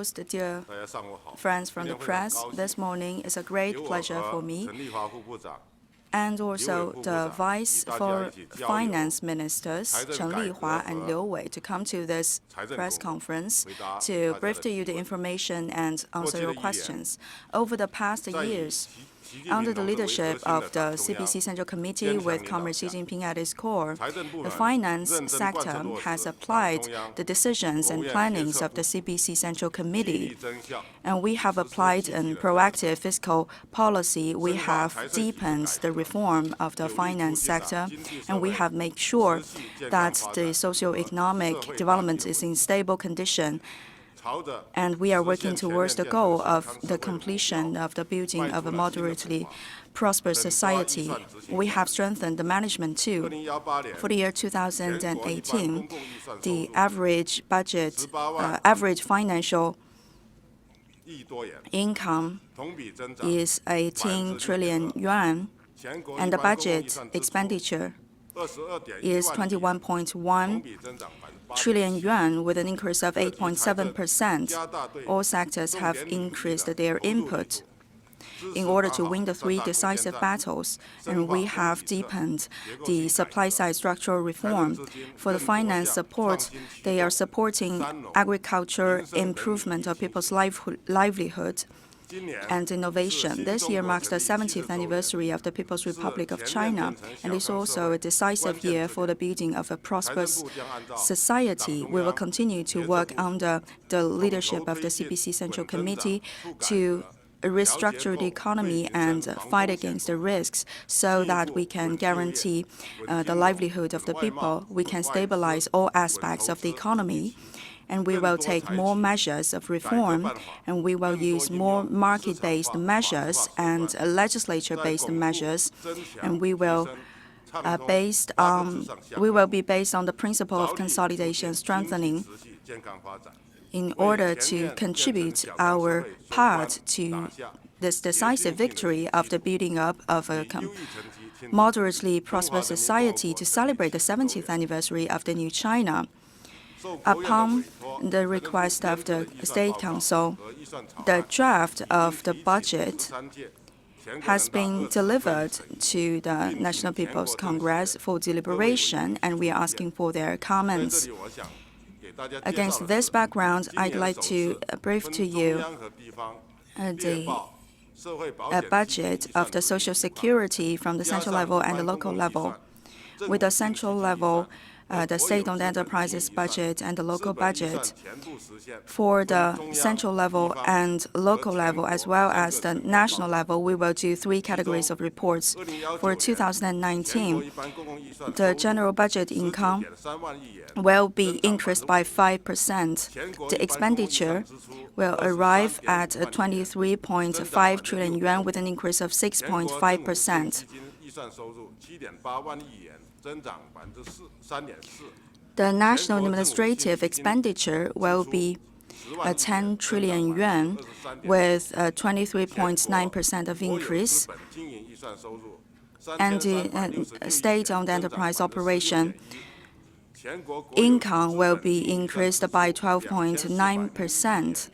Dear friends from the press, this morning is a great pleasure for me, and also the Vice Finance Ministers, Cheng, Lihua, and Liu to come to this press conference to brief to you the information and answer your questions. Over the past years, under the leadership of the CPC Central Committee with Comrade Xi Jinping at its core, the finance sector has applied the decisions and plannings of the CPC Central Committee. And we have applied a proactive fiscal policy. We have deepened the reform of the finance sector, and we have made sure that the socio-economic development is in stable condition. And we are working towards the goal of the completion of the building of a moderately prosperous society. We have strengthened the management too. For the year 2018, the average budget, average financial income is 18 trillion yuan, and the budget expenditure is 21.1 trillion yuan with an increase of 8.7%. All sectors have increased their input in order to win the three decisive battles, and we have deepened the supply-side structural reform. For the finance support, they are supporting agriculture, improvement of people's livelihood, and innovation. This year marks the 70th anniversary of the People's Republic of China, and it's also a decisive year for the building of a prosperous society. We will continue to work under the leadership of the CPC Central Committee to restructure the economy and fight against the risks so that we can guarantee the livelihood of the people. We can stabilize all aspects of the economy, and we will take more measures of reform, and we will use more market-based measures and legislature-based measures, and we will be based on the principle of consolidation strengthening in order to contribute our part to this decisive victory of the building up of a moderately prosperous society to celebrate the 70th anniversary of the new China. Upon the request of the State Council, the draft of the budget has been delivered to the National People's Congress for deliberation, and we are asking for their comments. Against this background, I'd like to brief to you the budget of the Social Security from the central level and the local level. With the central level, the state-owned enterprises budget and the local budget. For the central level and local level, as well as the national level, we will do three categories of reports. For 2019, the general budget income will be increased by 5%. The expenditure will arrive at 23.5 trillion yuan with an increase of 6.5%. The national administrative expenditure will be 10 trillion yuan with 23.9% of increase, and the state-owned enterprise operation income will be increased by 12.9%.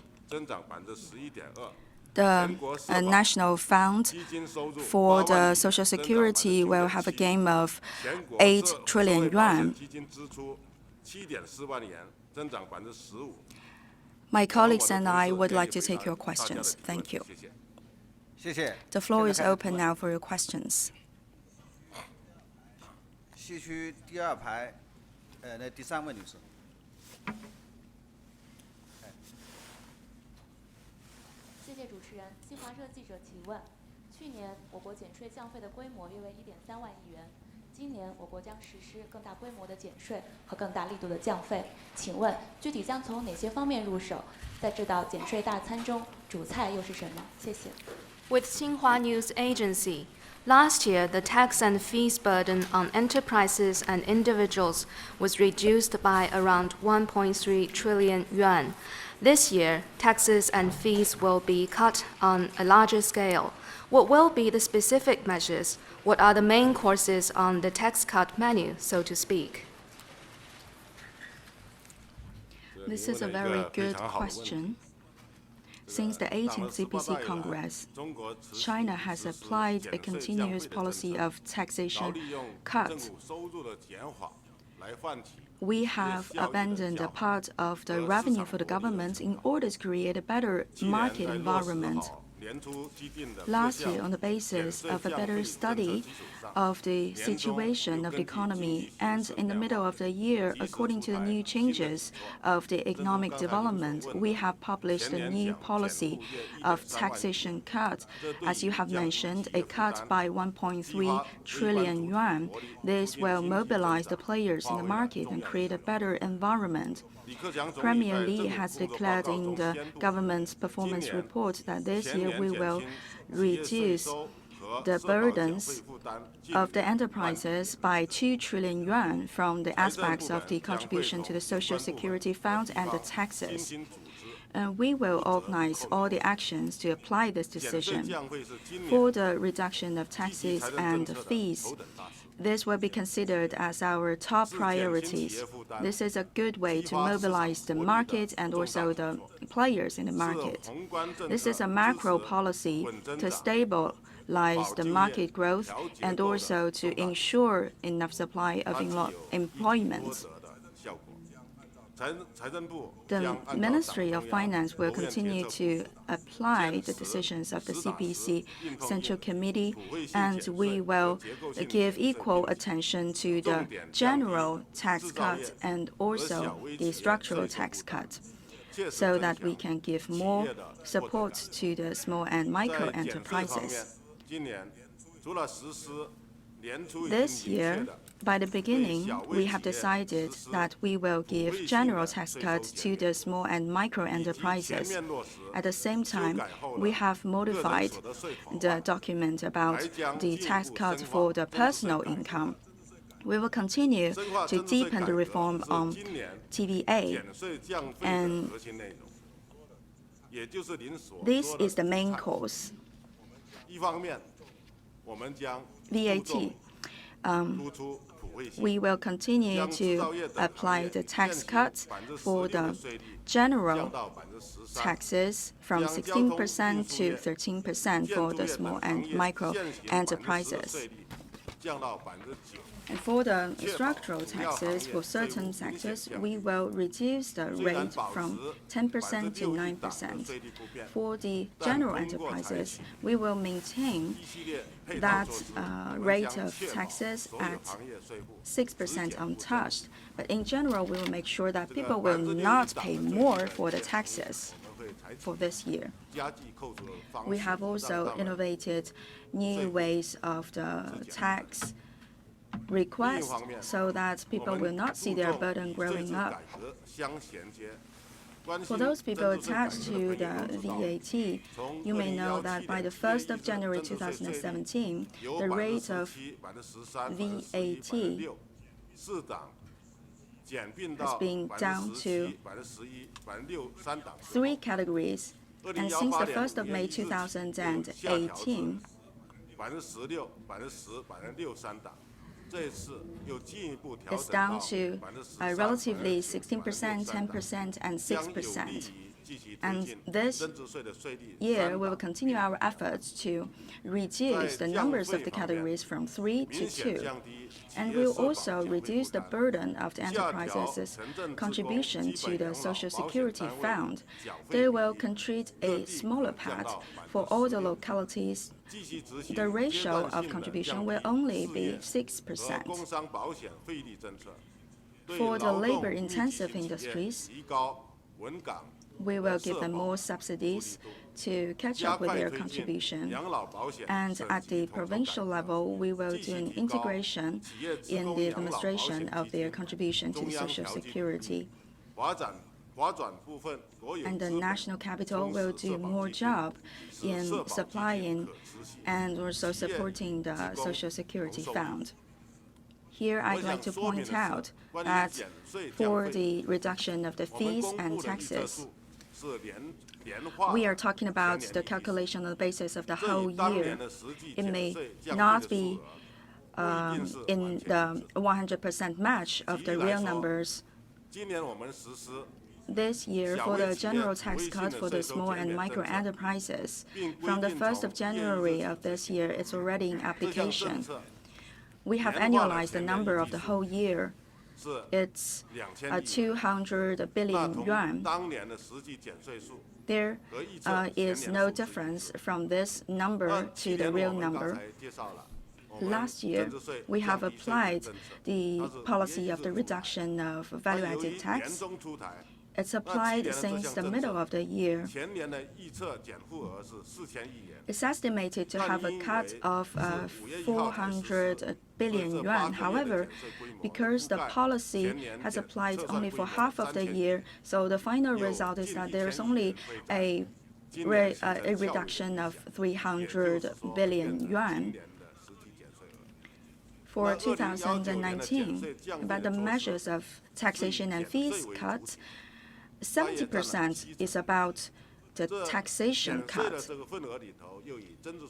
The National Fund for the Social Security will have a gain of 8 trillion yuan. My colleagues and I would like to take your questions. Thank you. The floor is open now for your questions. With Xinhua News Agency, last year the tax and fees burden on enterprises and individuals was reduced by around 1.3 trillion yuan. This year, taxes and fees will be cut on a larger scale. What will be the specific measures? What are the main courses on the tax cut menu, so to speak? This is a very good question. Since the 18th CPC Congress, China has applied a continuous policy of taxation cut. We have abandoned a part of the revenue for the government in order to create a better market environment. Last year, on the basis of a better study of the situation of the economy, and in the middle of the year, according to the new changes of the economic development, we have published a new policy of taxation cut. As you have mentioned, a cut by 1.3 trillion yuan. This will mobilize the players in the market and create a better environment. Premier Li has declared in the government's performance report that this year we will reduce the burdens of the enterprises by 2 trillion yuan from the aspects of the contribution to the Social Security Fund and the taxes. We will organize all the actions to apply this decision. For the reduction of taxes and fees, this will be considered as our top priorities. This is a good way to mobilize the market and also the players in the market. This is a macro policy to stabilize the market growth and also to ensure enough supply of employment. The Ministry of Finance will continue to apply the decisions of the CPC Central Committee, and we will give equal attention to the general tax cut and also the structural tax cut, so that we can give more support to the small and micro enterprises. This year, by the beginning, we have decided that we will give general tax cuts to the small and micro enterprises. At the same time, we have modified the document about the tax cut for the personal income. We will continue to deepen the reform on TVA, and this is the main cause. VAT. We will continue to apply the tax cuts for the general taxes from 16% to 13% for the small and micro enterprises. And for the structural taxes for certain sectors, we will reduce the rate from 10% to 9%. For the general enterprises, we will maintain that rate of taxes at 6% untouched. But in general, we will make sure that people will not pay more for the taxes for this year. We have also innovated new ways of the tax request so that people will not see their burden growing up. For those people attached to the VAT, you may know that by the 1st of January 2017, the rate of VAT has been down to 3 categories. And since the 1st of May 2018, it's down to relatively 16%, 10%, and 6%. And this year, we will continue our efforts to reduce the numbers of the categories from 3 to 2. And we will also reduce the burden of the enterprises' contribution to the Social Security Fund. They will contribute a smaller part for all the localities. The ratio of contribution will only be 6%. For the labor-intensive industries, we will give them more subsidies to catch up with their contribution. And at the provincial level, we will do an integration in the administration of their contribution to the Social Security. And the national capital will do more job in supplying and also supporting the Social Security Fund. Here, I'd like to point out that for the reduction of the fees and taxes, we are talking about the calculation on the basis of the whole year. It may not be in the 100% match of the real numbers. this year, for the general tax cut for the small and micro enterprises, from the 1st of January of this year, it's already in application. We have annualized the number of the whole year. It's 200 billion yuan. There is no difference from this number to the real number. Last year, we have applied the policy of the reduction of value-added tax. It's applied since the middle of the year. It's estimated to have a cut of 400 billion yuan. However, because the policy has applied only for half of the year, so the final result is that there's only a reduction of 300 billion yuan. For 2019, about the measures of taxation and fees cut, 70% is about the taxation cut.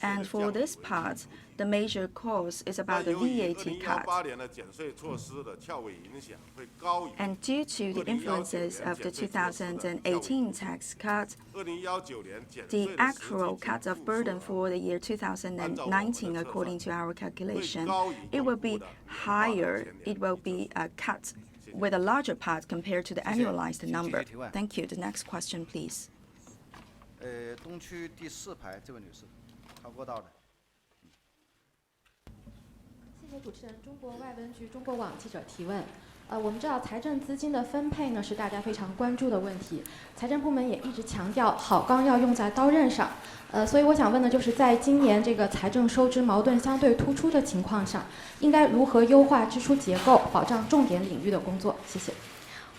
And for this part, the major cause is about the VAT cut. And due to the influences of the 2018 tax cut, the actual cut of burden for the year 2019, according to our calculation, it will be higher. It will be a cut with a larger part compared to the annualized number. Thank you. The next question, please. 东区第4排这位女士，考过到的。谢谢主持人。中国外文局中国网记者提问。我们知道财政资金的分配呢是大家非常关注的问题，财政部门也一直强调好钢要用在刀刃上。所以我想问的就是，在今年这个财政收支矛盾相对突出的情况上，应该如何优化支出结构，保障重点领域的工作？谢谢。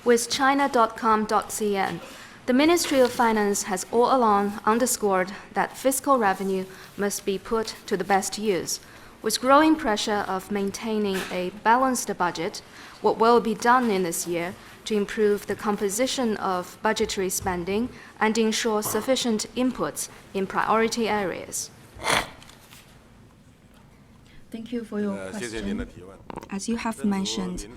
With China.com.cn, the Ministry of Finance has all along underscored that fiscal revenue must be put to the best use. With growing pressure of maintaining a balanced budget, what will be done in this year to improve the composition of budgetary spending and ensure sufficient inputs in priority areas? Thank you for your question. As you have mentioned,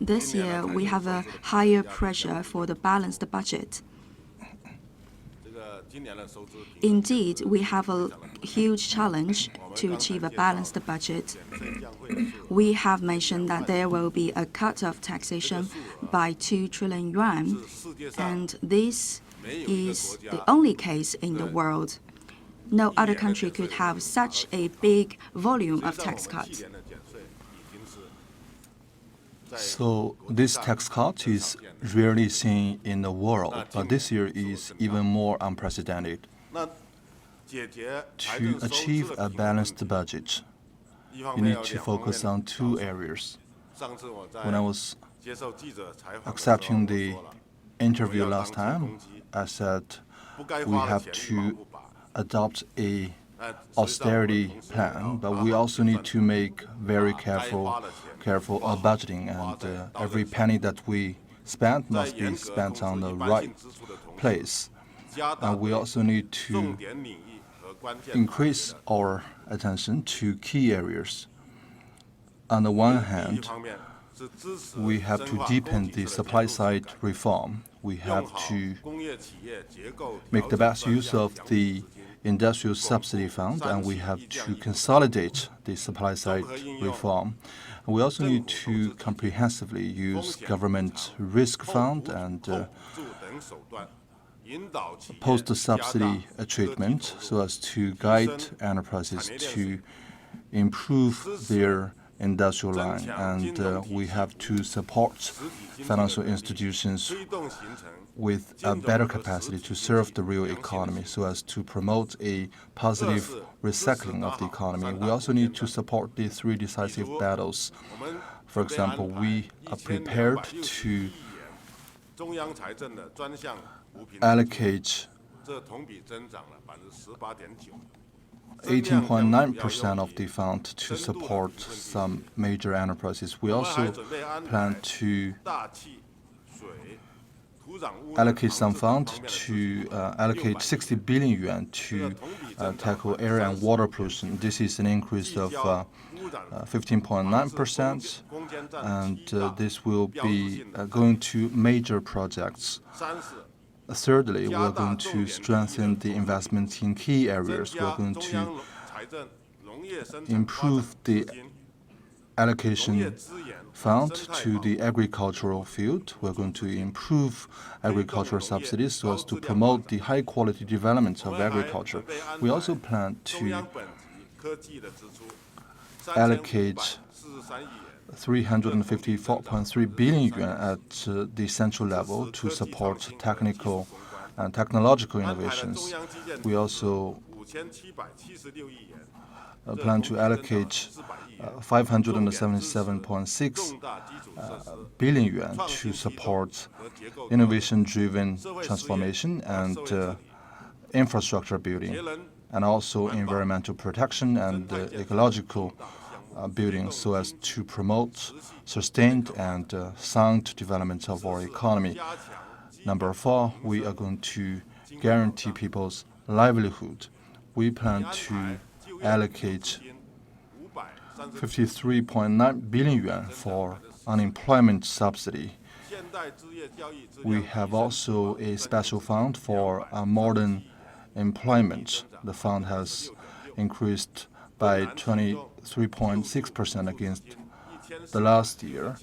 this year we have a higher pressure for the balanced budget. Indeed, we have a huge challenge to achieve a balanced budget. We have mentioned that there will be a cut of taxation by 2 trillion yuan, and this is the only case in the world. No other country could have such a big volume of tax cuts. So this tax cut is rarely seen in the world, but this year is even more unprecedented. To achieve a balanced budget, you need to focus on 2 areas. When I was accepting the interview last time, I said we have to adopt a austerity plan, but we also need to make very careful budgeting, and every penny that we spend must be spent on the right place. And we also need to increase our attention to key areas. On the one hand, we have to deepen the supply side reform. We have to make the best use of the industrial subsidy fund, and we have to consolidate the supply side reform. We also need to comprehensively use government risk fund and post-subsidy treatment so as to guide enterprises to improve their industrial line. And we have to support financial institutions with a better capacity to serve the real economy so as to promote a positive recycling of the economy. We also need to support the 3 decisive battles. For example, we are prepared to allocate 18.9% of the fund to support some major enterprises. We also plan to allocate some fund to allocate 60 billion yuan to tackle air and water pollution. This is an increase of 15.9%, and this will be going to major projects. Thirdly, we are going to strengthen the investment in key areas. We are going to improve the allocation fund to the agricultural field. We're going to improve agricultural subsidies so as to promote the high-quality development of agriculture. We also plan to allocate 354.3 billion yuan at the central level to support technical and technological innovations. We also plan to allocate 577.6 billion yuan to support innovation-driven transformation and infrastructure building, and also environmental protection and ecological building, so as to promote sustained and sound development of our economy. Number 4, we are going to guarantee people's livelihood. We plan to allocate 53.9 billion yuan for unemployment subsidy. We have also a special fund for modern employment. The fund has increased by 23.6% against the last year.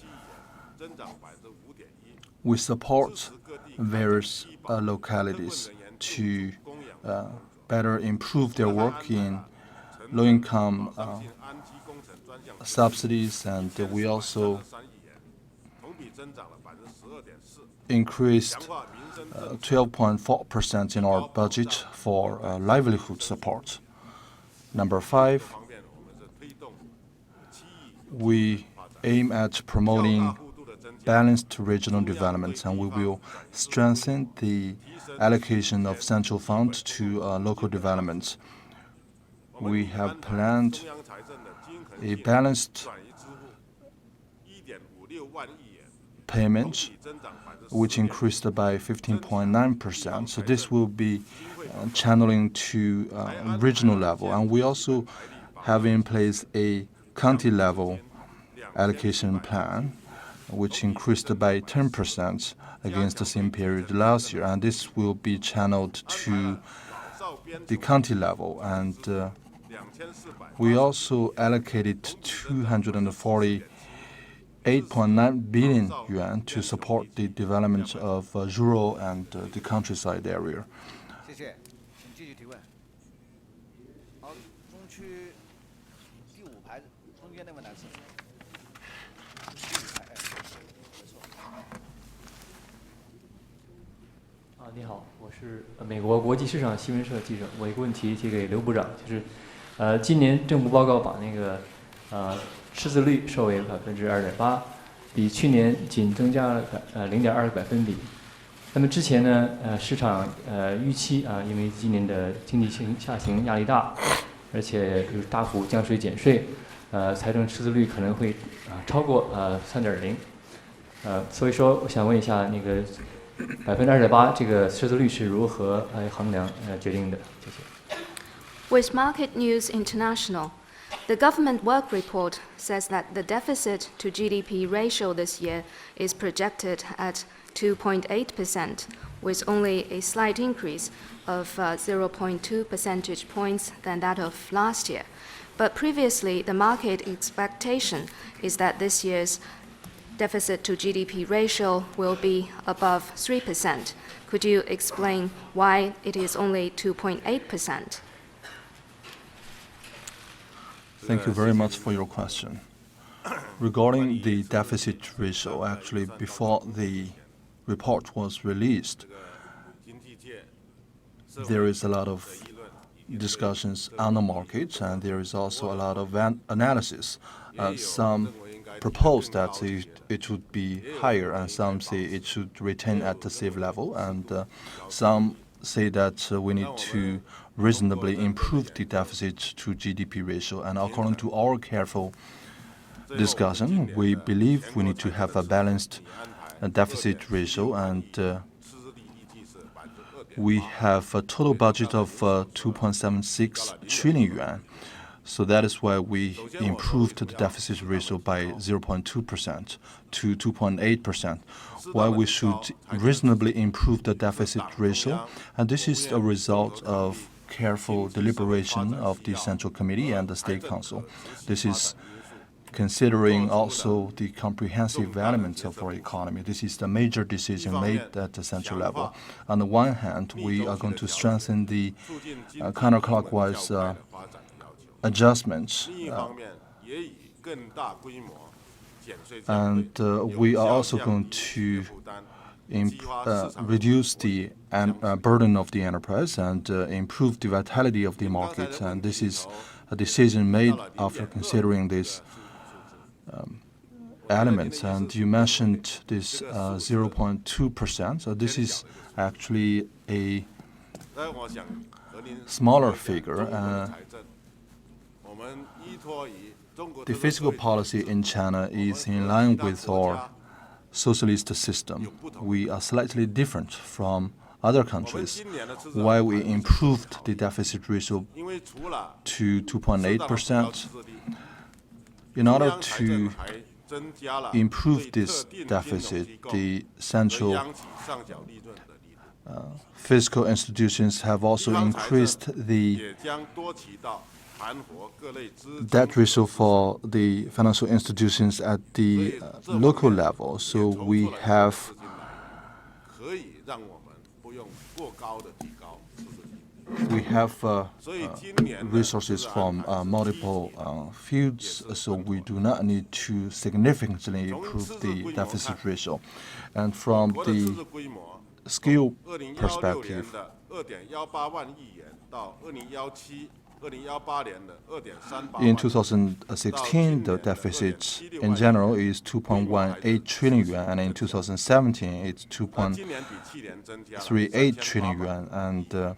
We support various localities to better improve their work in low-income subsidies, and we also increased 12.4% in our budget for livelihood support. Number 5, we aim at promoting balanced regional development, and we will strengthen the allocation of central funds to local development. We have planned a balanced payment, which increased by 15.9%. So this will be channeling to regional level. And we also have in place a county-level allocation plan, which increased by 10% against the same period last year. And this will be channeled to the county level. And we also allocated 248.9 billion yuan to support the development of rural and the countryside area. 谢谢，请继续提问。好，中区第5排中间那位男士。你好，我是美国国际市场新闻社记者。我一个问题提给刘部长，就是今年政府报告把那个赤字率设为2.8%，比去年仅增加了0.2个百分比。那么之前呢，市场预期因为今年的经济下行压力大，而且有大幅降税减税，财政赤字率可能会超过3.0%。所以说，我想问一下那个2.8%这个赤字率是如何衡量决定的？谢谢。With Market News International, the government work report says that the deficit to GDP ratio this year is projected at 2.8%, with only a slight increase of 0.2 percentage points than that of last year. But previously, the market expectation is that this year's deficit to GDP ratio will be above 3%. Could you explain why it is only 2.8%? Thank you very much for your question. Regarding the deficit ratio, actually, before the report was released, there is a lot of discussions on the market, and there is also a lot of analysis. Some propose that it would be higher, and some say it should retain at the same level, and some say that we need to reasonably improve the deficit to GDP ratio. And according to our careful discussion, we believe we need to have a balanced deficit ratio, and we have a total budget of 2.76 trillion yuan. So that is why we improved the deficit ratio by 0.2% to 2.8%. Why we should reasonably improve the deficit ratio, and this is a result of careful deliberation of the Central Committee and the State Council. This is considering also the comprehensive elements of our economy. This is the major decision made at the central level. On the one hand, we are going to strengthen the counterclockwise adjustments, and we are also going to reduce the burden of the enterprise and improve the vitality of the market. And this is a decision made after considering these elements. And you mentioned this 0.2%. So this is actually a smaller figure. The fiscal policy in China is in line with our socialist system. We are slightly different from other countries. Why we improved the deficit ratio to 2.8%? In order to improve this deficit, the central fiscal institutions have also increased the debt ratio for the financial institutions at the local level. So we have resources from multiple fields, so we do not need to significantly improve the deficit ratio. And from the scale perspective, in 2016, the deficit in general is 2.18 trillion yuan, and in 2017, it's 2.38 trillion yuan. And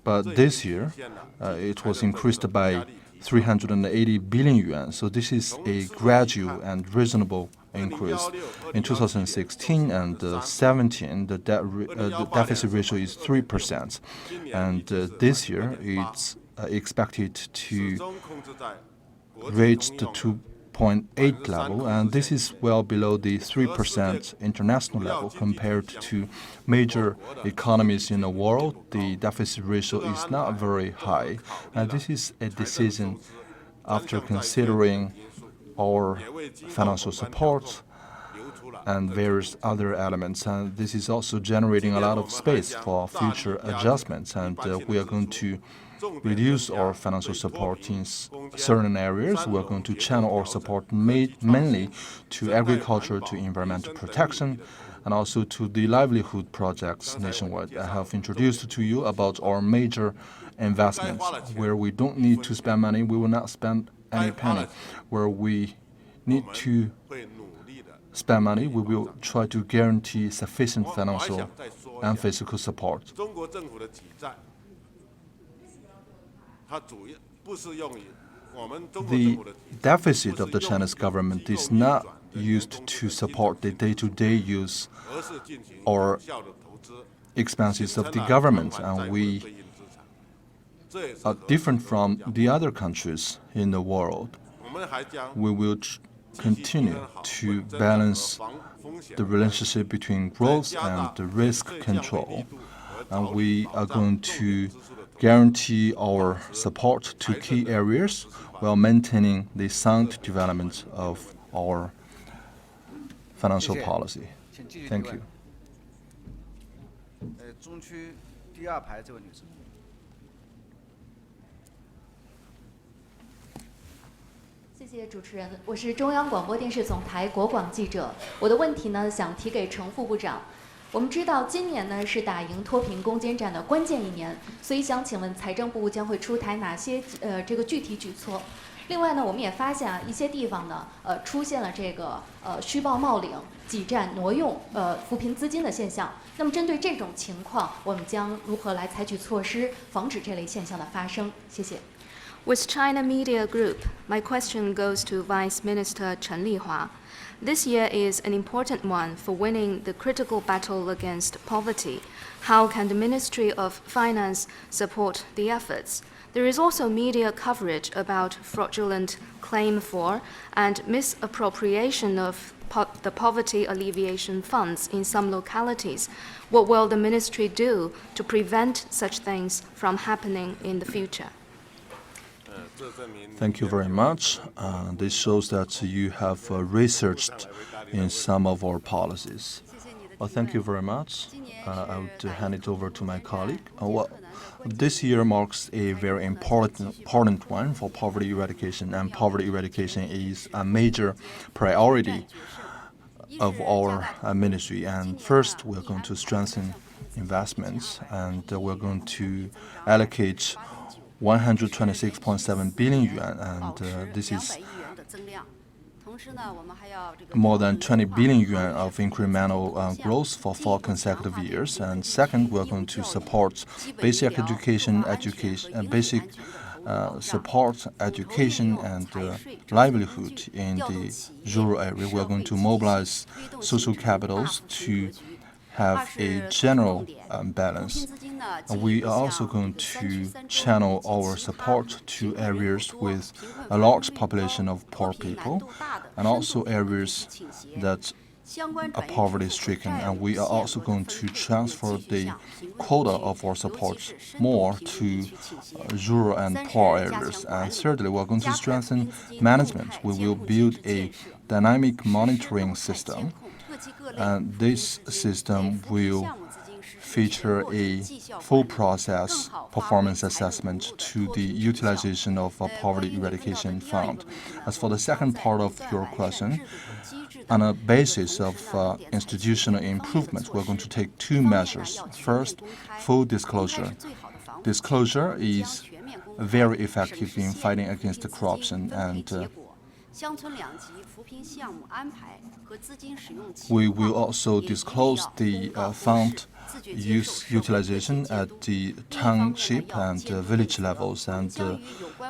but this year, it was increased by 380 billion yuan. So this is a gradual and reasonable increase. In 2016 and 17, the deficit ratio is 3%, and this year it's expected to reach the 2.8 level, and this is well below the 3% international level. Compared to major economies in the world, the deficit ratio is not very high, and this is a decision after considering our financial support and various other elements. And this is also generating a lot of space for future adjustments, and we are going to reduce our financial support in certain areas. We are going to channel our support mainly to agriculture, to environmental protection, and also to the livelihood projects nationwide. I have introduced to you about our major investments. Where we don't need to spend money, we will not spend any penny. Where we need to spend money, we will try to guarantee sufficient financial and physical support. The deficit of the Chinese government is not used to support the day-to-day use or expenses of the government, and we are different from the other countries in the world. We will continue to balance the relationship between growth and risk control, and we are going to guarantee our support to key areas while maintaining the sound development of our financial policy. Thank you. 中区第二排这位女士。谢谢主持人，我是中央广播电视总台国广记者。我的问题呢，想提给程副部长。我们知道今年呢是打赢脱贫攻坚战的关键一年，所以想请问财政部将会出台哪些这个具体举措？另外呢，我们也发现一些地方呢出现了这个虚报冒领、挤占挪用扶贫资金的现象。那么针对这种情况，我们将如何来采取措施，防止这类现象的发生？谢谢。With China Media Group, my question goes to Vice Minister Chen Lihua. This year is an important one for winning the critical battle against poverty. How can the Ministry of Finance support the efforts? There is also media coverage about fraudulent claim for and misappropriation of the poverty alleviation funds in some localities. What will the ministry do to prevent such things from happening in the future? Thank you very much. This shows that you have researched in some of our policies. Well, thank you very much. I would hand it over to my colleague. This year marks a very important one for poverty eradication, and poverty eradication is a major priority of our ministry. And first, we're going to strengthen investments, and we're going to allocate 126.7 billion yuan, and this is more than 20 billion yuan of incremental growth for 4 consecutive years. And second, we're going to support basic education, basic support education and livelihood in the rural area. We're going to mobilize social capitals to have a general balance. We are also going to channel our support to areas with a large population of poor people and also areas that are poverty-stricken. And we are also going to transfer the quota of our support more to rural and poor areas. And thirdly, we are going to strengthen management. We will build a dynamic monitoring system. And this system will feature a full process performance assessment to the utilization of a poverty eradication fund. As for the second part of your question, on a basis of institutional improvement, we're going to take 2 measures. First, full disclosure. Disclosure is very effective in fighting against corruption, and we will also disclose the fund utilization at the township and village levels. And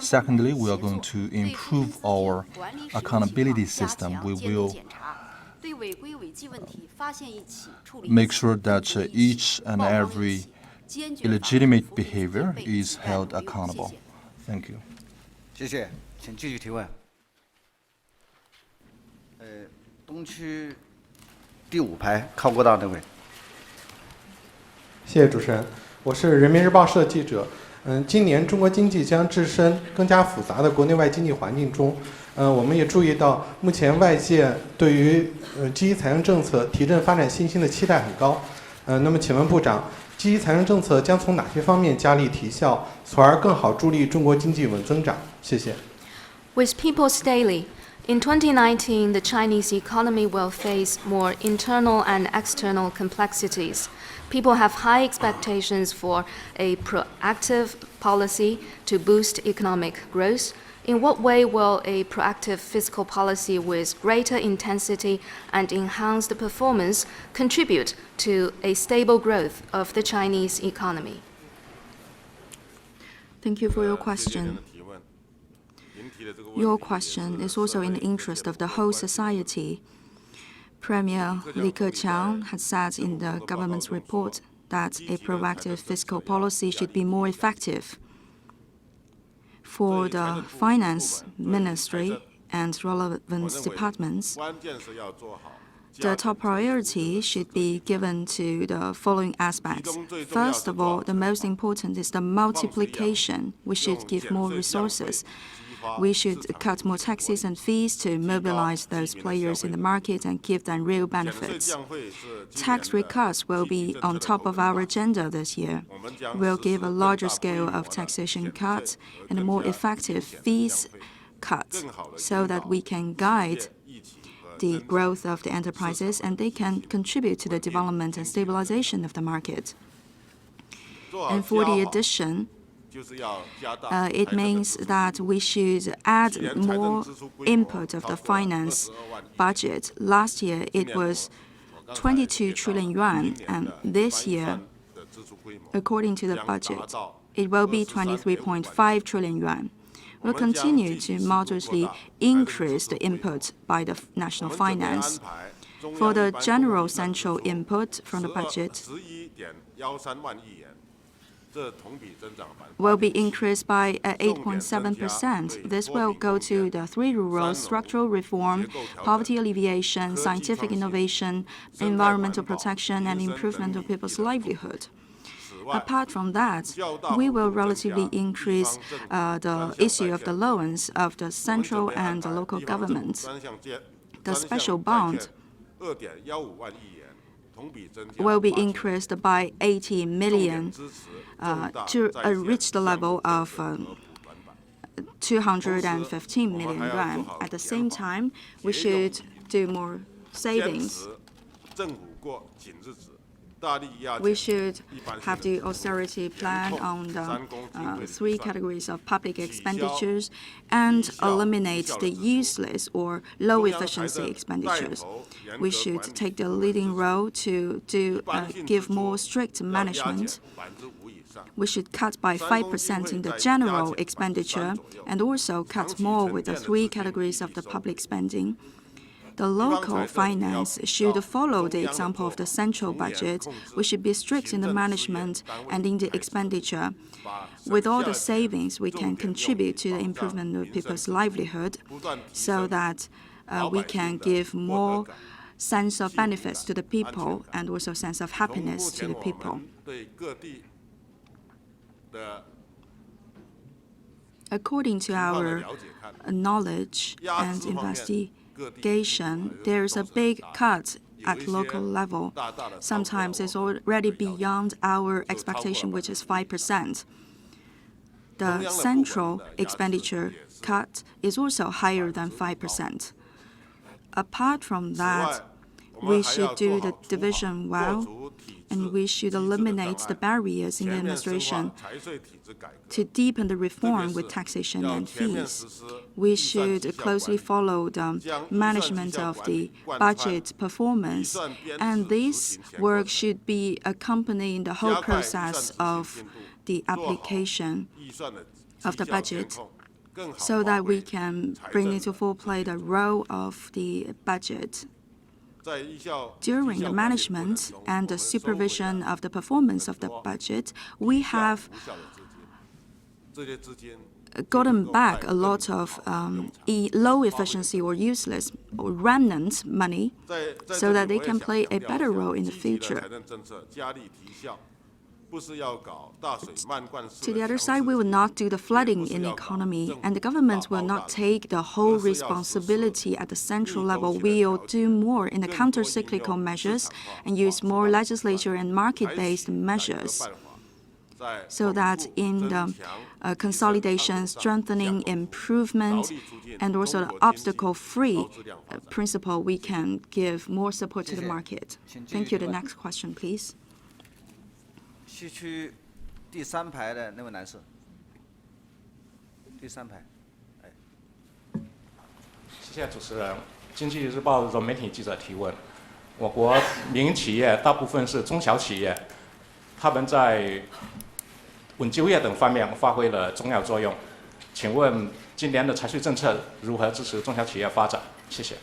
secondly, we are going to improve our accountability system. We will make sure that each and every illegitimate behavior is held accountable. Thank you. 谢谢，请继续提问。东区第5排靠过道那位。谢谢主持人，我是人民日报社记者。今年中国经济将置身更加复杂的国内外经济环境中。我们也注意到，目前外界对于积极财政政策提振发展信心的期待很高。那么，请问部长，积极财政政策将从哪些方面加力提效，从而更好助力中国经济稳增长？谢谢。With People's Daily, in 2019, the Chinese economy will face more internal and external complexities. People have high expectations for a proactive policy to boost economic growth. In what way will a proactive fiscal policy with greater intensity and enhanced performance contribute to a stable growth of the Chinese economy? Thank you for your question. Your question is also in the interest of the whole society. Premier Li Keqiang has said in the government's report that a proactive fiscal policy should be more effective. For the finance ministry and relevant departments, the top priority should be given to the following aspects. First of all, the most important is the multiplication. We should give more resources. We should cut more taxes and fees to mobilize those players in the market and give them real benefits. Tax rate cuts will be on top of our agenda this year. We'll give a larger scale of taxation cuts and a more effective fees cut so that we can guide the growth of the enterprises and they can contribute to the development and stabilization of the market. And for the addition, it means that we should add more input of the finance budget. Last year, it was 22 trillion yuan, and this year, according to the budget, it will be 23.5 trillion yuan. will continue to moderately increase the input by the national finance. For the general central input from the budget, will be increased by 8.7%. This will go to the three rules: structural reform, poverty alleviation, scientific innovation, environmental protection, and improvement of people's livelihood. Apart from that, we will relatively increase the issue of the loans of the central and the local governments. The special bond will be increased by 80 million to reach the level of 215 million yuan. At the same time, we should do more savings. We should have the austerity plan on the three categories of public expenditures and eliminate the useless or low-efficiency expenditures. We should take the leading role to give more strict management. We should cut by 5% in the general expenditure and also cut more with the three categories of the public spending. The local finance should follow the example of the central budget. We should be strict in the management and in the expenditure. With all the savings, we can contribute to the improvement of people's livelihood so that we can give more sense of benefits to the people and also sense of happiness to the people. According to our knowledge and investigation, there is a big cut at local level. Sometimes it's already beyond our expectation, which is 5%. The central expenditure cut is also higher than 5%. Apart from that, we should do the division well, and we should eliminate the barriers in the administration to deepen the reform with taxation and fees. We should closely follow the management of the budget performance, and this work should be accompanying the whole process of the application of the budget so that we can bring into full play the role of the budget. During the management and the supervision of the performance of the budget, we have gotten back a lot of low efficiency or useless or remnant money so that they can play a better role in the future. To the other side, we will not do the flooding in the economy, and the government will not take the whole responsibility at the central level. We will do more in the counter-cyclical measures and use more legislature and market-based measures so that in the consolidation, strengthening, improvement, and also the obstacle-free principle, we can give more support to the market. Thank you. The next question, please. 西区第三排的那位男士，第三排，哎。谢谢主持人。经济日报融媒体记者提问：我国民营企业大部分是中小企业，他们在稳就业等方面发挥了重要作用。请问今年的财税政策如何支持中小企业发展？谢谢。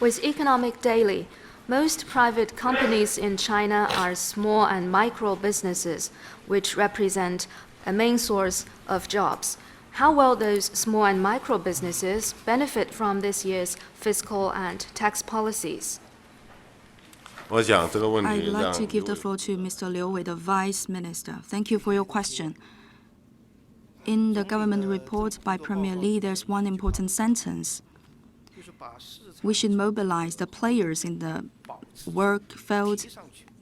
With Economic Daily, most private companies in China are small and micro businesses, which represent a main source of jobs. How will those small and micro businesses benefit from this year's fiscal and tax policies? I'd like to give the floor to Mr. Liu Wei, the Vice Minister. Thank you for your question. In the government report by Premier Li, there's one important sentence. We should mobilize the players in the work field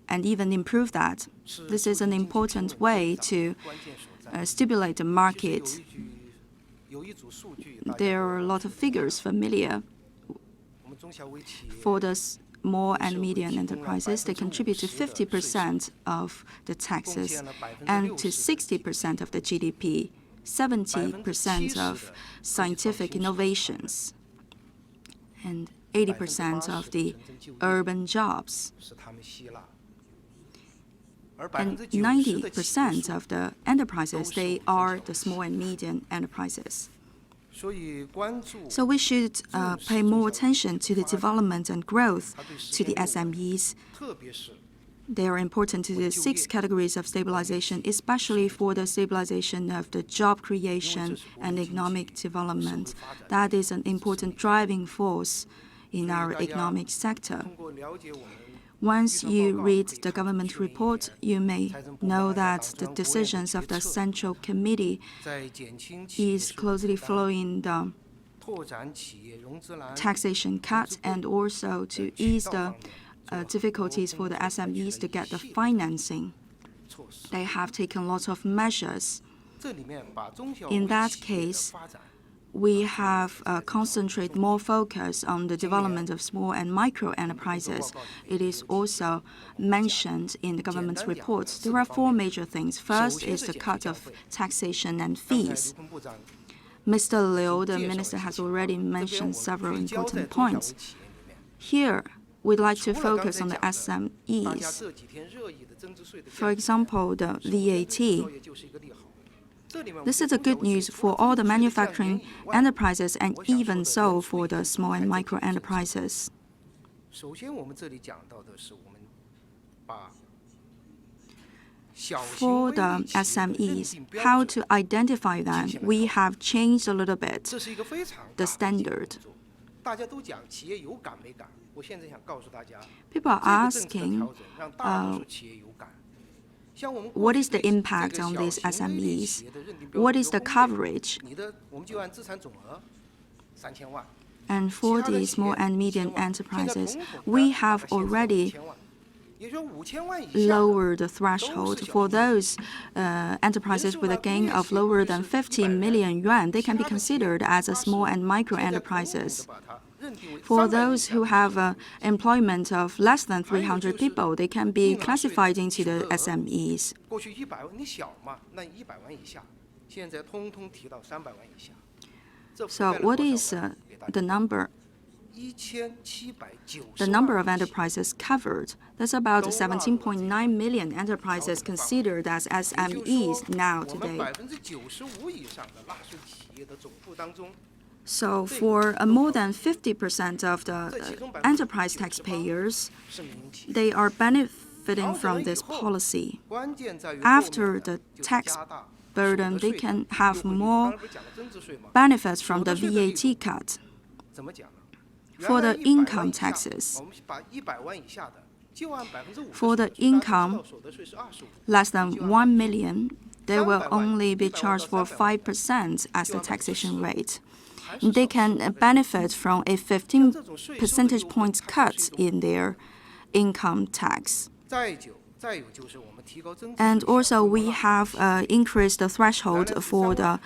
and even improve that. This is an important way to stimulate the market. There are a lot of figures familiar. For the small and medium enterprises, they contribute to 50% of the taxes and to 60% of the GDP, 70% of scientific innovations, and 80% of the urban jobs. And 90% of the enterprises, they are the small and medium enterprises. So we should pay more attention to the development and growth to the SMEs. They are important to the 6 categories of stabilization, especially for the stabilization of the job creation and economic development. That is an important driving force in our economic sector. Once you read the government report, you may know that the decisions of the Central Committee is closely following the taxation cut and also to ease the difficulties for the SMEs to get the financing. They have taken lots of measures. In that case, we have concentrated more focus on the development of small and micro enterprises. It is also mentioned in the government's reports. There are 4 major things. First is the cut of taxation and fees. Mr. Liu, the minister, has already mentioned several important points. Here, we'd like to focus on the SMEs. For example, the VAT. This is the good news for all the manufacturing enterprises and even so for the small and micro enterprises. For the SMEs, how to identify them, we have changed a little bit the standard. People are asking, what is the impact on these SMEs? What is the coverage? And for the small and medium enterprises, we have already lowered the threshold. For those enterprises with a gain of lower than 50 million yuan, they can be considered as a small and micro enterprises. For those who have employment of less than 300 people, they can be classified into the SMEs. So what is the number? The number of enterprises covered, that's about 17.9 million enterprises considered as SMEs now today. So for more than 50% of the enterprise taxpayers, they are benefiting from this policy. After the tax burden, they can have more benefits from the VAT cut. For the income taxes, for the income less than 1 million, they will only be charged for 5% as the taxation rate. They can benefit from a 15 percentage points cut in their income tax. And also, we have increased the threshold for the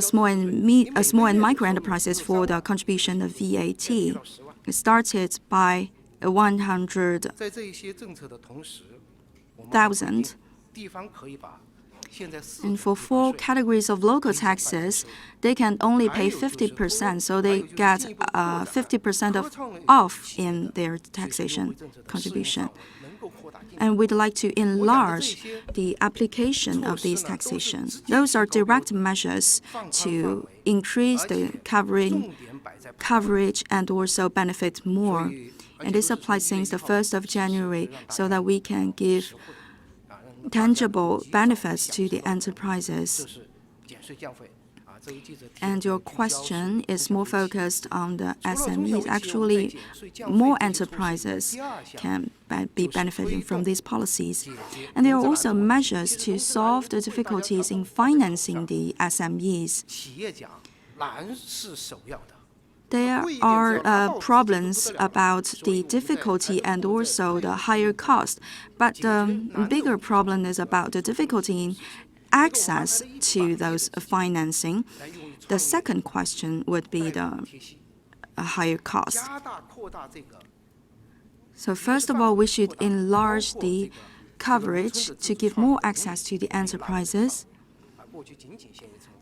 small and micro enterprises for the contribution of VAT. It started by 100,000. And for 4 categories of local taxes, they can only pay 50%, so they get 50% off in their taxation contribution. And we'd like to enlarge the application of these taxations. Those are direct measures to increase the coverage and also benefit more. And this applies since the 1st of January so that we can give tangible benefits to the enterprises. And your question is more focused on the SMEs. Actually, more enterprises can be benefiting from these policies. And there are also measures to solve the difficulties in financing the SMEs. There are problems about the difficulty and also the higher cost. But the bigger problem is about the difficulty in access to those financing. The second question would be the higher cost. So first of all, we should enlarge the coverage to give more access to the enterprises.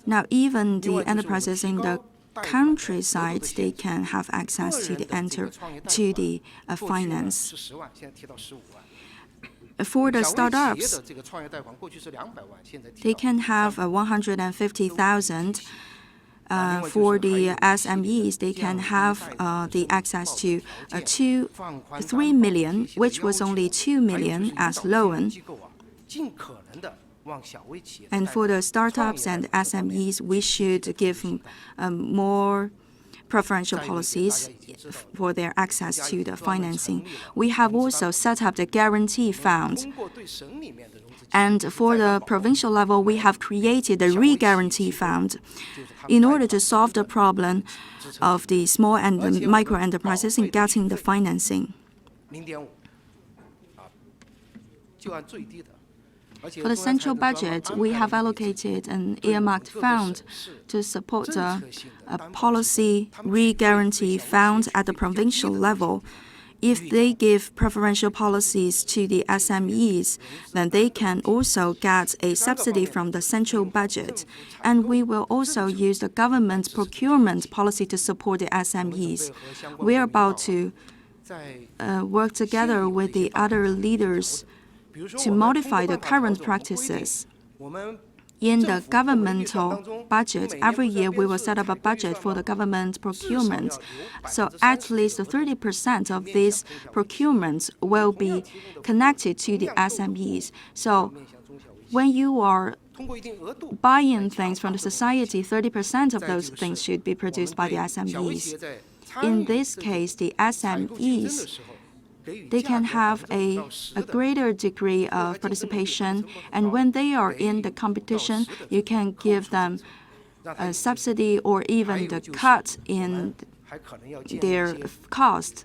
Now, even the enterprises in the countryside, they can have access to the finance. For the startups, they can have 150,000 for the SMEs, they can have the access to 3 million, which was only 2 million as loan. And for the startups and SMEs, we should give more preferential policies for their access to the financing. We have also set up the guarantee fund. And for the provincial level, we have created the re-guarantee fund in order to solve the problem of the small and the micro enterprises in getting the financing. For the central budget, we have allocated an earmarked fund to support the policy re-guarantee fund at the provincial level. If they give preferential policies to the SMEs, then they can also get a subsidy from the central budget. And we will also use the government procurement policy to support the SMEs. We are about to work together with the other leaders to modify the current practices. In the governmental budget, every year we will set up a budget for the government procurement. So at least 30% of these procurements will be connected to the SMEs. So when you are buying things from the society, 30% of those things should be produced by the SMEs. In this case, the SMEs, they can have a greater degree of participation, and when they are in the competition, you can give them a subsidy or even the cut in their cost.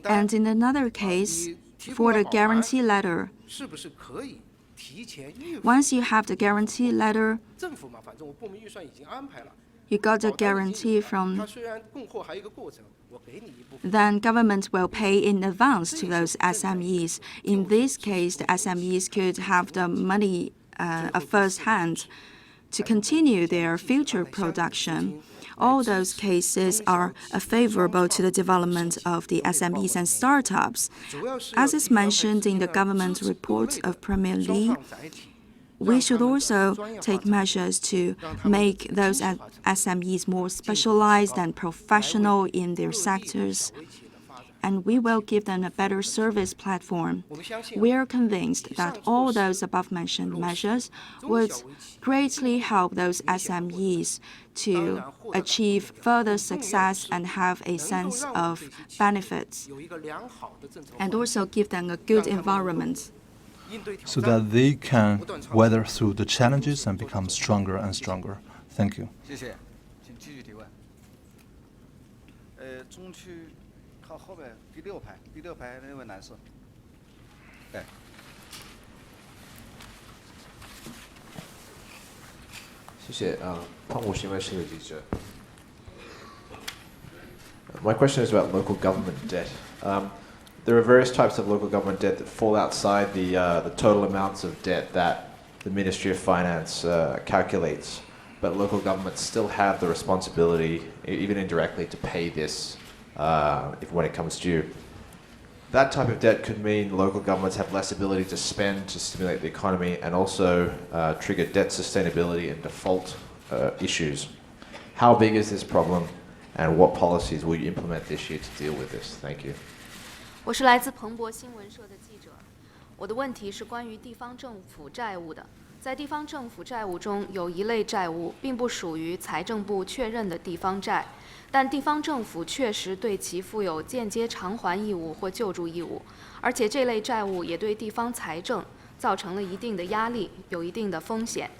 And in another case, for the guarantee letter, once you have the guarantee letter, you got a guarantee from, then government will pay in advance to those SMEs. In this case, the SMEs could have the money at first hand to continue their future production. All those cases are favorable to the development of the SMEs and startups. As is mentioned in the government report of Premier Li, we should also take measures to make those SMEs more specialized and professional in their sectors, and we will give them a better service platform. We are convinced that all those above-mentioned measures would greatly help those SMEs to achieve further success and have a sense of benefits, and also give them a good environment, so that they can weather through the challenges and become stronger and stronger. Thank you. 谢谢，请继续提问。中区靠后边第六排那位男士。对。谢谢汤姆新闻社的记者。My question is about local government debt. There are various types of local government debt that fall outside the total amounts of debt that the Ministry of Finance calculates, but local governments still have the responsibility, even indirectly, to pay this when it comes due. That type of debt could mean local governments have less ability to spend to stimulate the economy and also trigger debt sustainability and default issues. How big is this problem, and what policies will you implement this year to deal with this? Thank you. 我是来自彭博新闻社的记者，我的问题是关于地方政府债务的。在地方政府债务中，有一类债务并不属于财政部确认的地方债，但地方政府确实对其负有间接偿还义务或救助义务，而且这类债务也对地方财政造成了一定的压力，有一定的风险。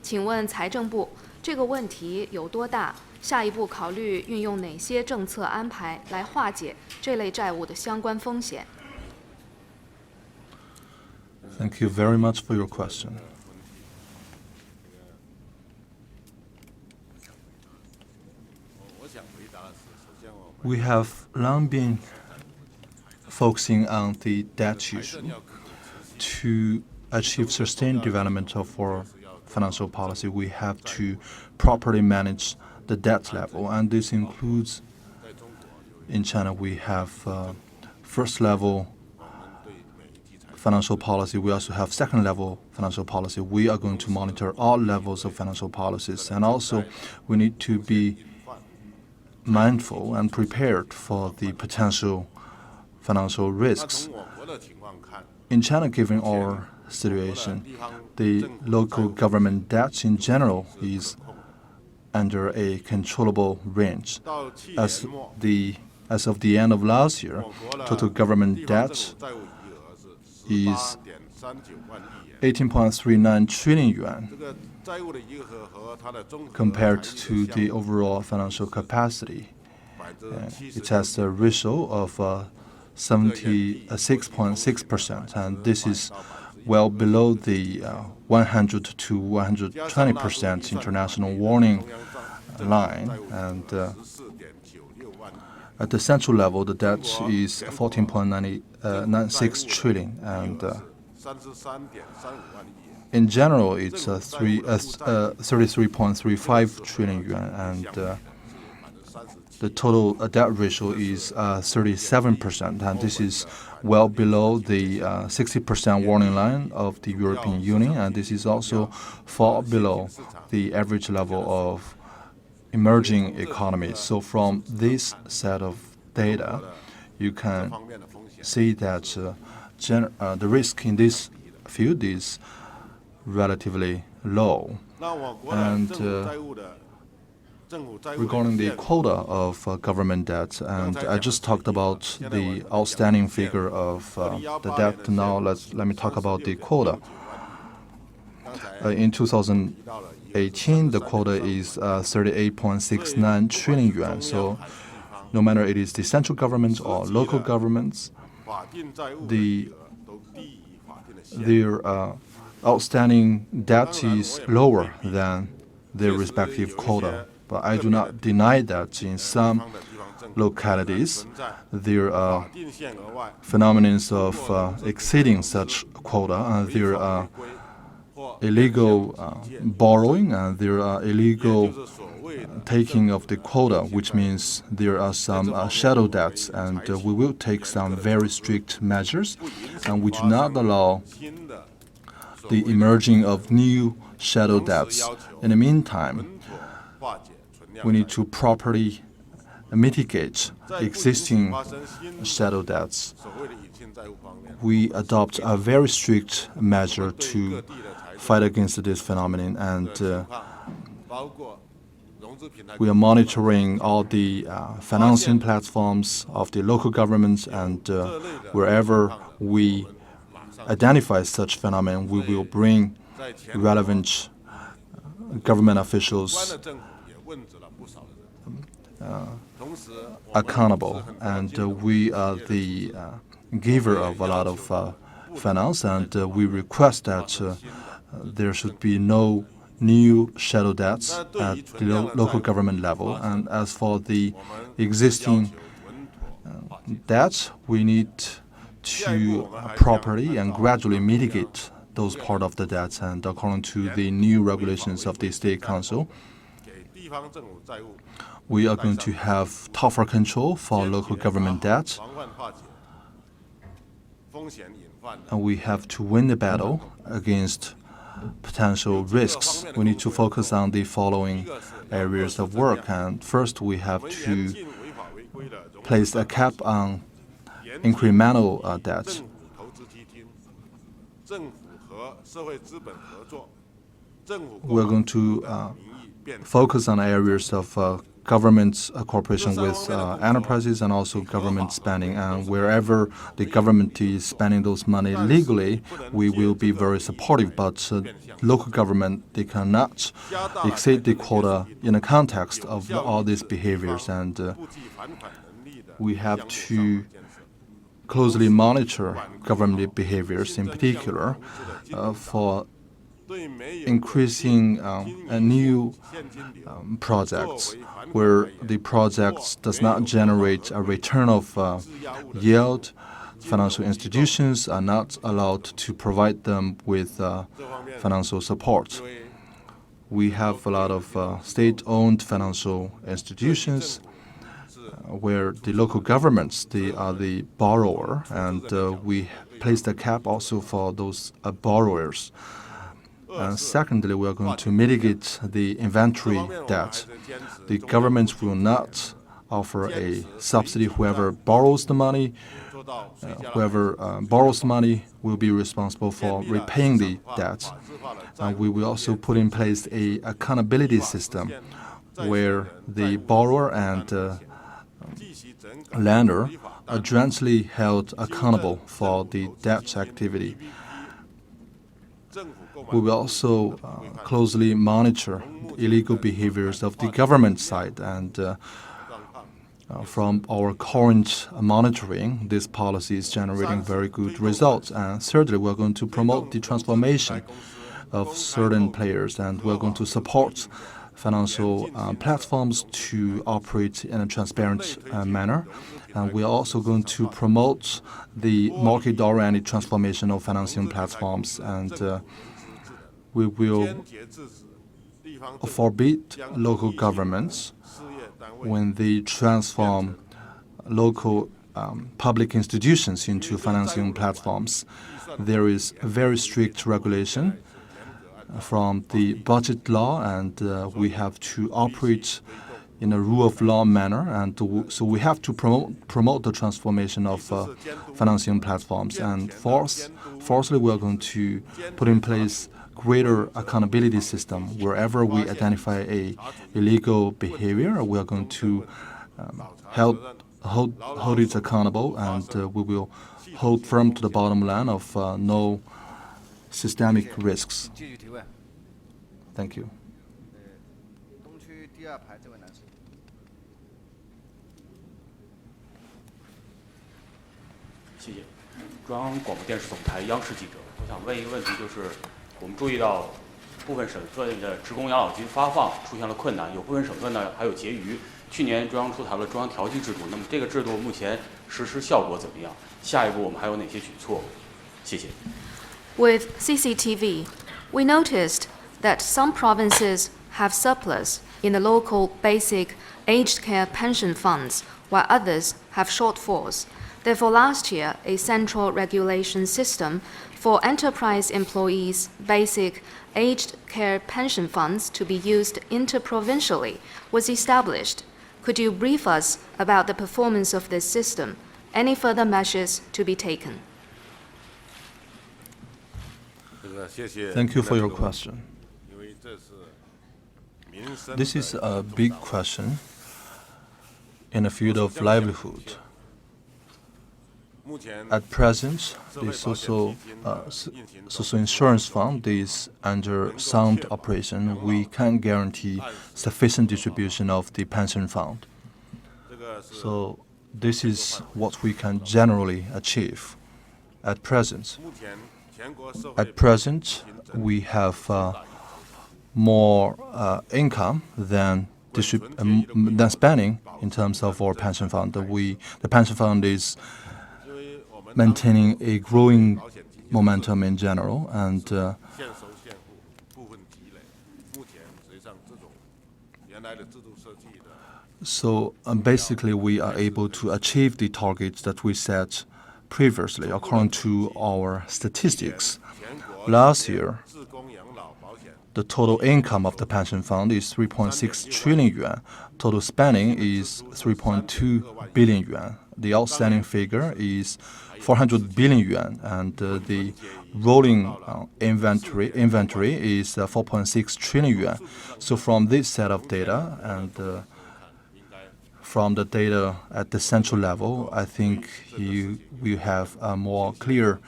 请问财政部，这个问题有多大？下一步考虑运用哪些政策安排来化解这类债务的相关风险？ Thank you very much for your question. We have long been focusing on the debt issue to achieve sustained development of our financial policy. We have to properly manage the debt level, and this includes, in China, we have first level financial policy, we also have second-level financial policy. We are going to monitor all levels of financial policies, and also we need to be mindful and prepared for the potential financial risks. In China, given our situation, the local government debt in general is under a controllable range. As of the end of last year, total government debt is 18.39 trillion yuan, compared to the overall financial capacity. It has a ratio of 76.6%, and this is well below the 100 to 120% international warning line. And at the central level, the debt is 14.96 trillion, and in general, it's 33.35 trillion yuan, and the total debt ratio is 37%, and this is well below the 60% warning line of the European Union, and this is also far below the average level of emerging economies. So from this set of data, you can see that the risk in this field is relatively low. And regarding the quota of government debt, and I just talked about the outstanding figure of the debt. Now let me talk about the quota. In 2018, the quota is 38.69 trillion yuan. So no matter it is the central government or local governments, their outstanding debt is lower than their respective quota. But I do not deny that in some localities there are phenomena of exceeding such quota, and there are illegal borrowing, and there are illegal taking of the quota, which means there are some shadow debts, and we will take some very strict measures, and we do not allow the emerging of new shadow debts. In the meantime, we need to properly mitigate existing shadow debts. We adopt a very strict measure to fight against this phenomenon, and we are monitoring all the financing platforms of the local governments, and wherever we identify such phenomenon, we will bring relevant government officials accountable. And we are the giver of a lot of finance, and we request that there should be no new shadow debts at the local government level. And as for the existing debts, we need to properly and gradually mitigate those part of the debts. And according to the new regulations of the State Council, we are going to have tougher control for local government debt, and we have to win the battle against potential risks. We need to focus on the following areas of work. And first, we have to place a cap on incremental debt. We're going to focus on areas of government cooperation with enterprises and also government spending. And wherever the government is spending those money legally, we will be very supportive. But local government, they cannot exceed the quota in the context of all these behaviors. And we have to closely monitor government behaviors, in particular for increasing new projects where the projects does not generate a return of yield. Financial institutions are not allowed to provide them with financial support. We have a lot of state-owned financial institutions where the local governments, they are the borrower, and we placed a cap also for those borrowers. Secondly, we are going to mitigate the inventory debt. The government will not offer a subsidy. Whoever borrows the money, will be responsible for repaying the debt. And we will also put in place a accountability system where the borrower and lender are jointly held accountable for the debt activity. We will also closely monitor illegal behaviors of the government side, and from our current monitoring, this policy is generating very good results. And thirdly, we're going to promote the transformation of certain players, and we're going to support financial platforms to operate in a transparent manner. And we're also going to promote the market-oriented transformation of financing platforms, and we will forbid local governments when they transform local public institutions into financing platforms. There is a very strict regulation from the budget law, and we have to operate in a rule of law manner, and so we have to promote the transformation of financing platforms. And fourthly, we are going to put in place greater accountability system. Wherever we identify a illegal behavior, we are going to hold it accountable, and we will hold firm to the bottom line of no systemic risks. Thank you. 东区第2排这位男士。谢谢，中央广播电视总台央视记者。我想问一个问题，就是我们注意到部分省份的职工养老金发放出现了困难，有部分省份呢还有结余。去年中央出台了中央调剂制度，那么这个制度目前实施效果怎么样？下一步我们还有哪些举措？谢谢。With CCTV, we noticed that some provinces have surplus in the local basic aged care pension funds, while others have shortfalls. Therefore, last year, a central regulation system for enterprise employees' basic aged care pension funds to be used interprovincially was established. Could you brief us about the performance of this system? Any further measures to be taken? Thank you for your question. This is a big question in the field of livelihood. At present, the social insurance fund is under sound operation. We can guarantee sufficient distribution of the pension fund. So this is what we can generally achieve at present. At present, we have more income than spending in terms of our pension fund. The pension fund is maintaining a growing momentum in general, and so basically we are able to achieve the targets that we set previously according to our statistics. Last year, the total income of the pension fund is 3.6 trillion yuan. Total spending is 3.2 billion yuan. The outstanding figure is 400 billion yuan, and the rolling inventory is 4.6 trillion yuan. So from this set of data and from the data at the central level, I think you have a more clear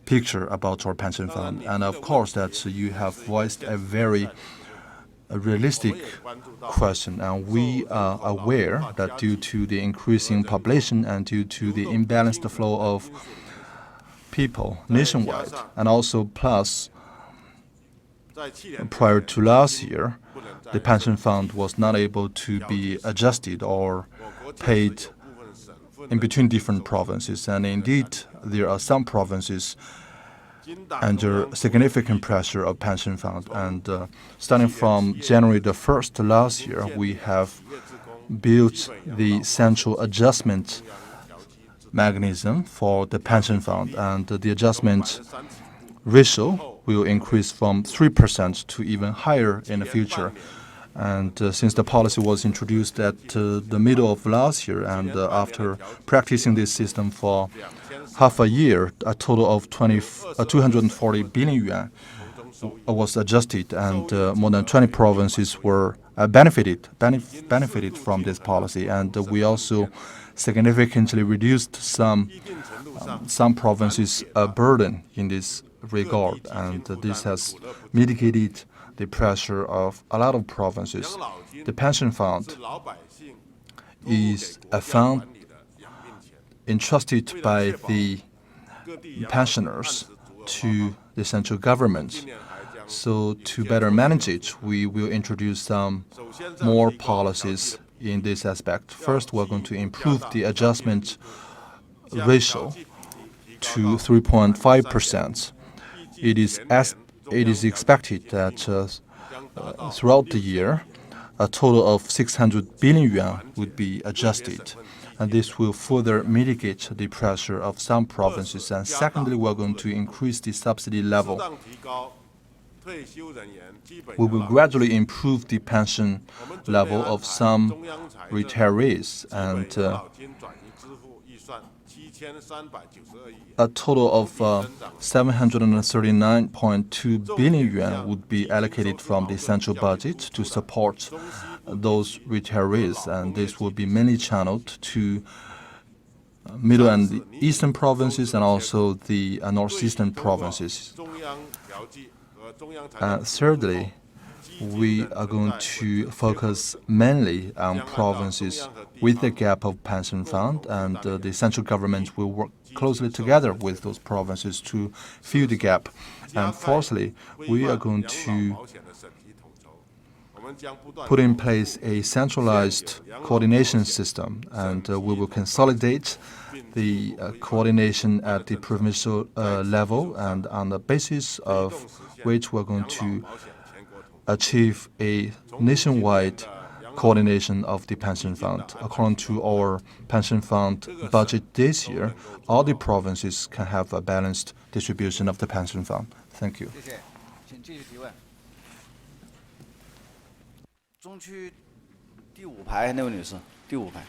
picture about our pension fund. And of course, that you have voiced a very realistic question, and we are aware that due to the increasing population and due to the imbalanced flow of people nationwide, and also plus prior to last year, the pension fund was not able to be adjusted or paid in between different provinces, and indeed there are some provinces under significant pressure of pension fund. And starting from January the 1st last year, we have built the central adjustment mechanism for the pension fund, and the adjustment ratio will increase from 3% to even higher in the future. And since the policy was introduced at the middle of last year, and after practicing this system for half a year, a total of 240 billion yuan was adjusted, and more than 20 provinces were benefited from this policy. And we also significantly reduced some provinces' burden in this regard, and this has mitigated the pressure of a lot of provinces. The pension fund is a fund entrusted by the pensioners to the central government. So to better manage it, we will introduce some more policies in this aspect. First, we're going to improve the adjustment ratio to 3.5%. It is expected that throughout the year, a total of 600 billion yuan would be adjusted, and this will further mitigate the pressure of some provinces. And secondly, we're going to increase the subsidy level. We will gradually improve the pension level of some retirees, and a total of 739.2 billion yuan would be allocated from the central budget to support those retirees, and this will be mainly channeled to middle and eastern provinces and also the northeastern provinces. Thirdly, we are going to focus mainly on provinces with a gap of pension fund, and the central government will work closely together with those provinces to fill the gap. And fourthly, we are going to put in place a centralized coordination system, and we will consolidate the coordination at the provincial level, and on the basis of which we're going to achieve a nationwide coordination of the pension fund. According to our pension fund budget this year, all the provinces can have a balanced distribution of the pension fund. Thank you. 谢谢，请继续提问。中区第5排那位女士，第5排。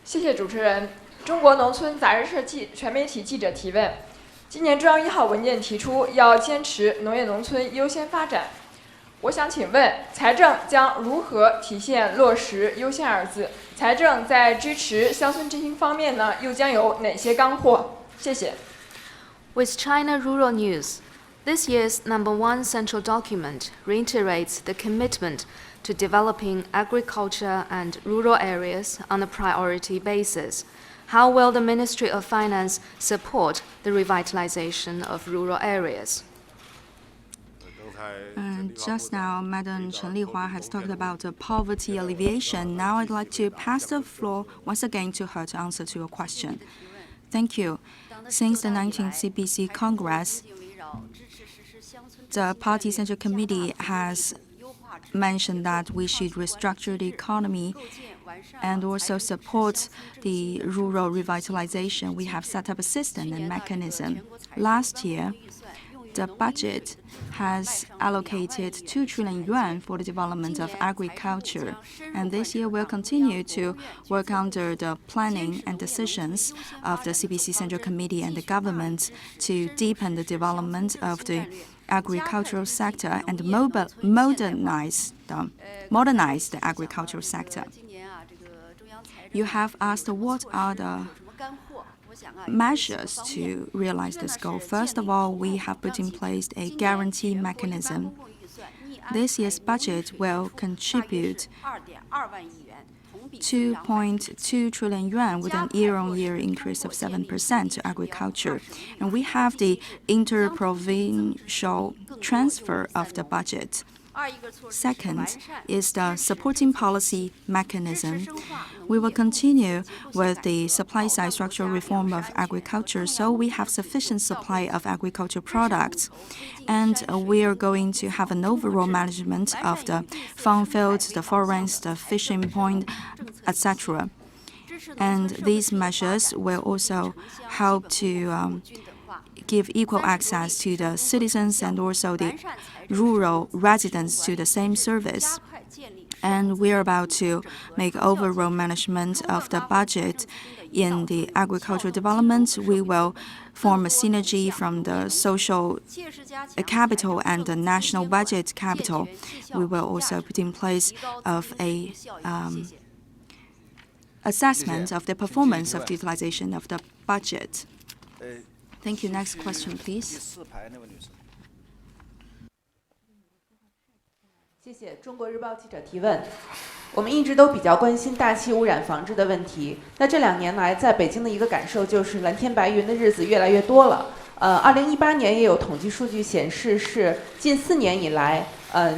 谢谢主持人。中国农村杂志社全媒体记者提问：今年中央1号文件提出要坚持农业农村优先发展，我想请问，财政将如何体现落实优先二字？财政在支持乡村振兴方面呢，又将有哪些干货？谢谢。With China Rural News, this year's #1 central document reiterates the commitment to developing agriculture and rural areas on a priority basis. How will the Ministry of Finance support the revitalization of rural areas? Just now, Madam Cheng Lihua has talked about poverty alleviation. Now I'd like to pass the floor once again to her to answer to your question. Thank you. Since the 19th CPC Congress, the Party Central Committee has mentioned that we should restructure the economy and also support the rural revitalization. We have set up a system and mechanism. Last year, the budget has allocated 2 trillion yuan for the development of agriculture. And this year we'll continue to work under the planning and decisions of the CPC Central Committee and the government to deepen the development of the agricultural sector and modernize the agricultural sector. You have asked what are the measures to realize this goal. First of all, we have put in place a guarantee mechanism. This year's budget will contribute 2.2 trillion yuan with an year-on-year increase of 7% to agriculture. And we have the interprovincial transfer of the budget. Second is the supporting policy mechanism. We will continue with the supply-side structural reform of agriculture so we have sufficient supply of agricultural products. And we are going to have an overall management of the farm fields, the forests, the fishing point, etc. And these measures will also help to give equal access to the citizens and also the rural residents to the same service. And we are about to make overall management of the budget in the agricultural development. We will form a synergy from the social capital and the national budget capital. We will also put in place of a assessment of the performance of the utilization of the budget. Thank you. Next question, please. 谢谢。中国日报记者提问：我们一直都比较关心大气污染防治的问题。那这2年来，在北京的一个感受就是蓝天白云的日子越来越多了。2018年也有统计数据显示是近4年以来，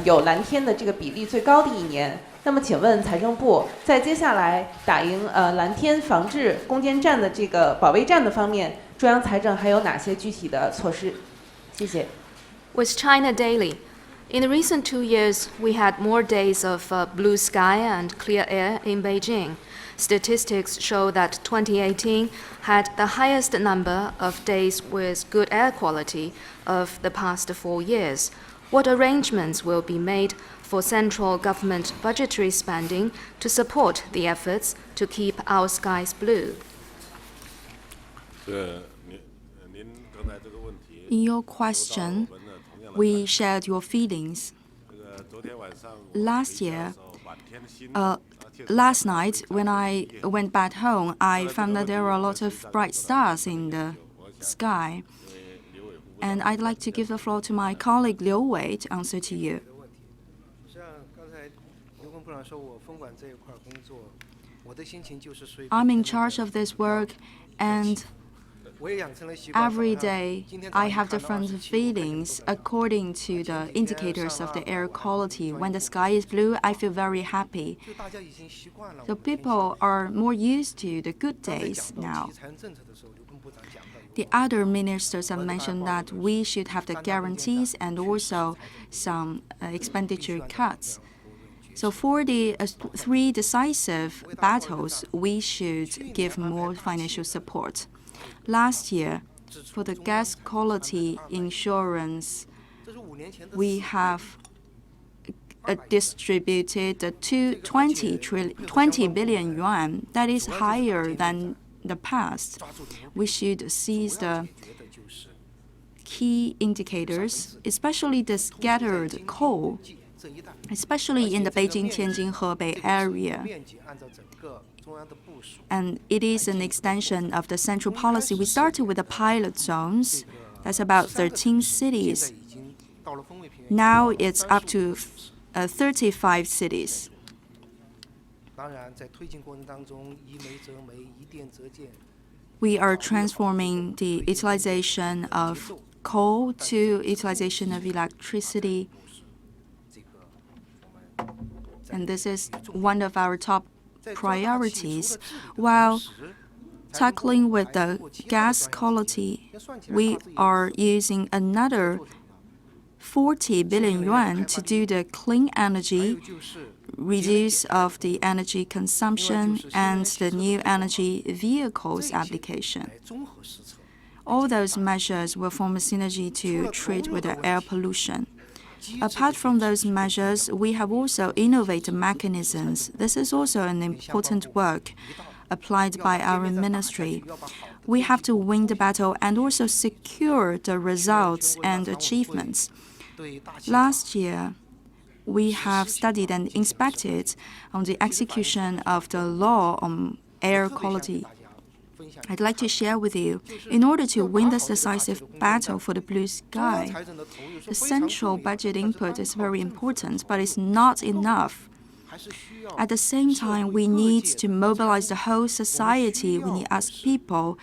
有蓝天的这个比例最高的一年。那么，请问财政部在接下来打赢蓝天防治攻坚战的这个保卫战的方面，中央财政还有哪些具体的措施？谢谢。With China Daily. In the recent 2 years, we had more days of blue sky and clear air in Beijing. Statistics show that 2018 had the highest number of days with good air quality of the past 4 years. What arrangements will be made for central government budgetary spending to support the efforts to keep our skies blue? In your question, we shared your feelings. Last night, when I went back home, I found that there were a lot of bright stars in the sky. And I'd like to give the floor to my colleague Liu Wei to answer to you. I'm in charge of this work, and every day I have different feelings according to the indicators of the air quality. When the sky is blue, I feel very happy. So people are more used to the good days now. The other ministers have mentioned that we should have the guarantees and also some expenditure cuts. So for the 3 decisive battles, we should give more financial support. Last year, for the gas quality insurance, we have distributed 20 billion yuan. That is higher than the past. We should seize the key indicators, especially the scattered coal, especially in the Beijing-Tianjin-Hebei area. And it is an extension of the central policy. We started with the pilot zones. That's about 13 cities. Now it's up to 35 cities. We are transforming the utilization of coal to utilization of electricity. And this is one of our top priorities. While tackling with the gas quality, we are using another 40 billion yuan to do the clean energy, reduce of the energy consumption, and the new energy vehicles application. All those measures will form a synergy to treat with the air pollution. Apart from those measures, we have also innovated mechanisms. This is also an important work applied by our ministry. We have to win the battle and also secure the results and achievements. Last year, we have studied and inspected on the execution of the law on air quality. I'd like to share with you, in order to win this decisive battle for the blue sky, the central budget input is very important, but it's not enough. At the same time, we need to mobilize the whole society. We need to ask people,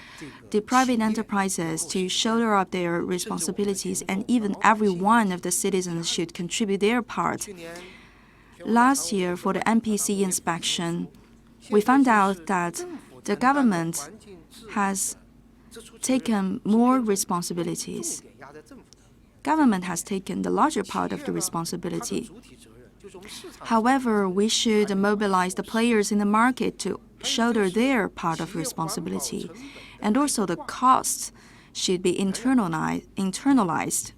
the private enterprises, to shoulder up their responsibilities, and even every one of the citizens should contribute their part. Last year, for the NPC inspection, we found out that the government has taken more responsibilities. Government has taken the larger part of the responsibility. However, we should mobilize the players in the market to shoulder their part of responsibility. And also the costs should be internalized.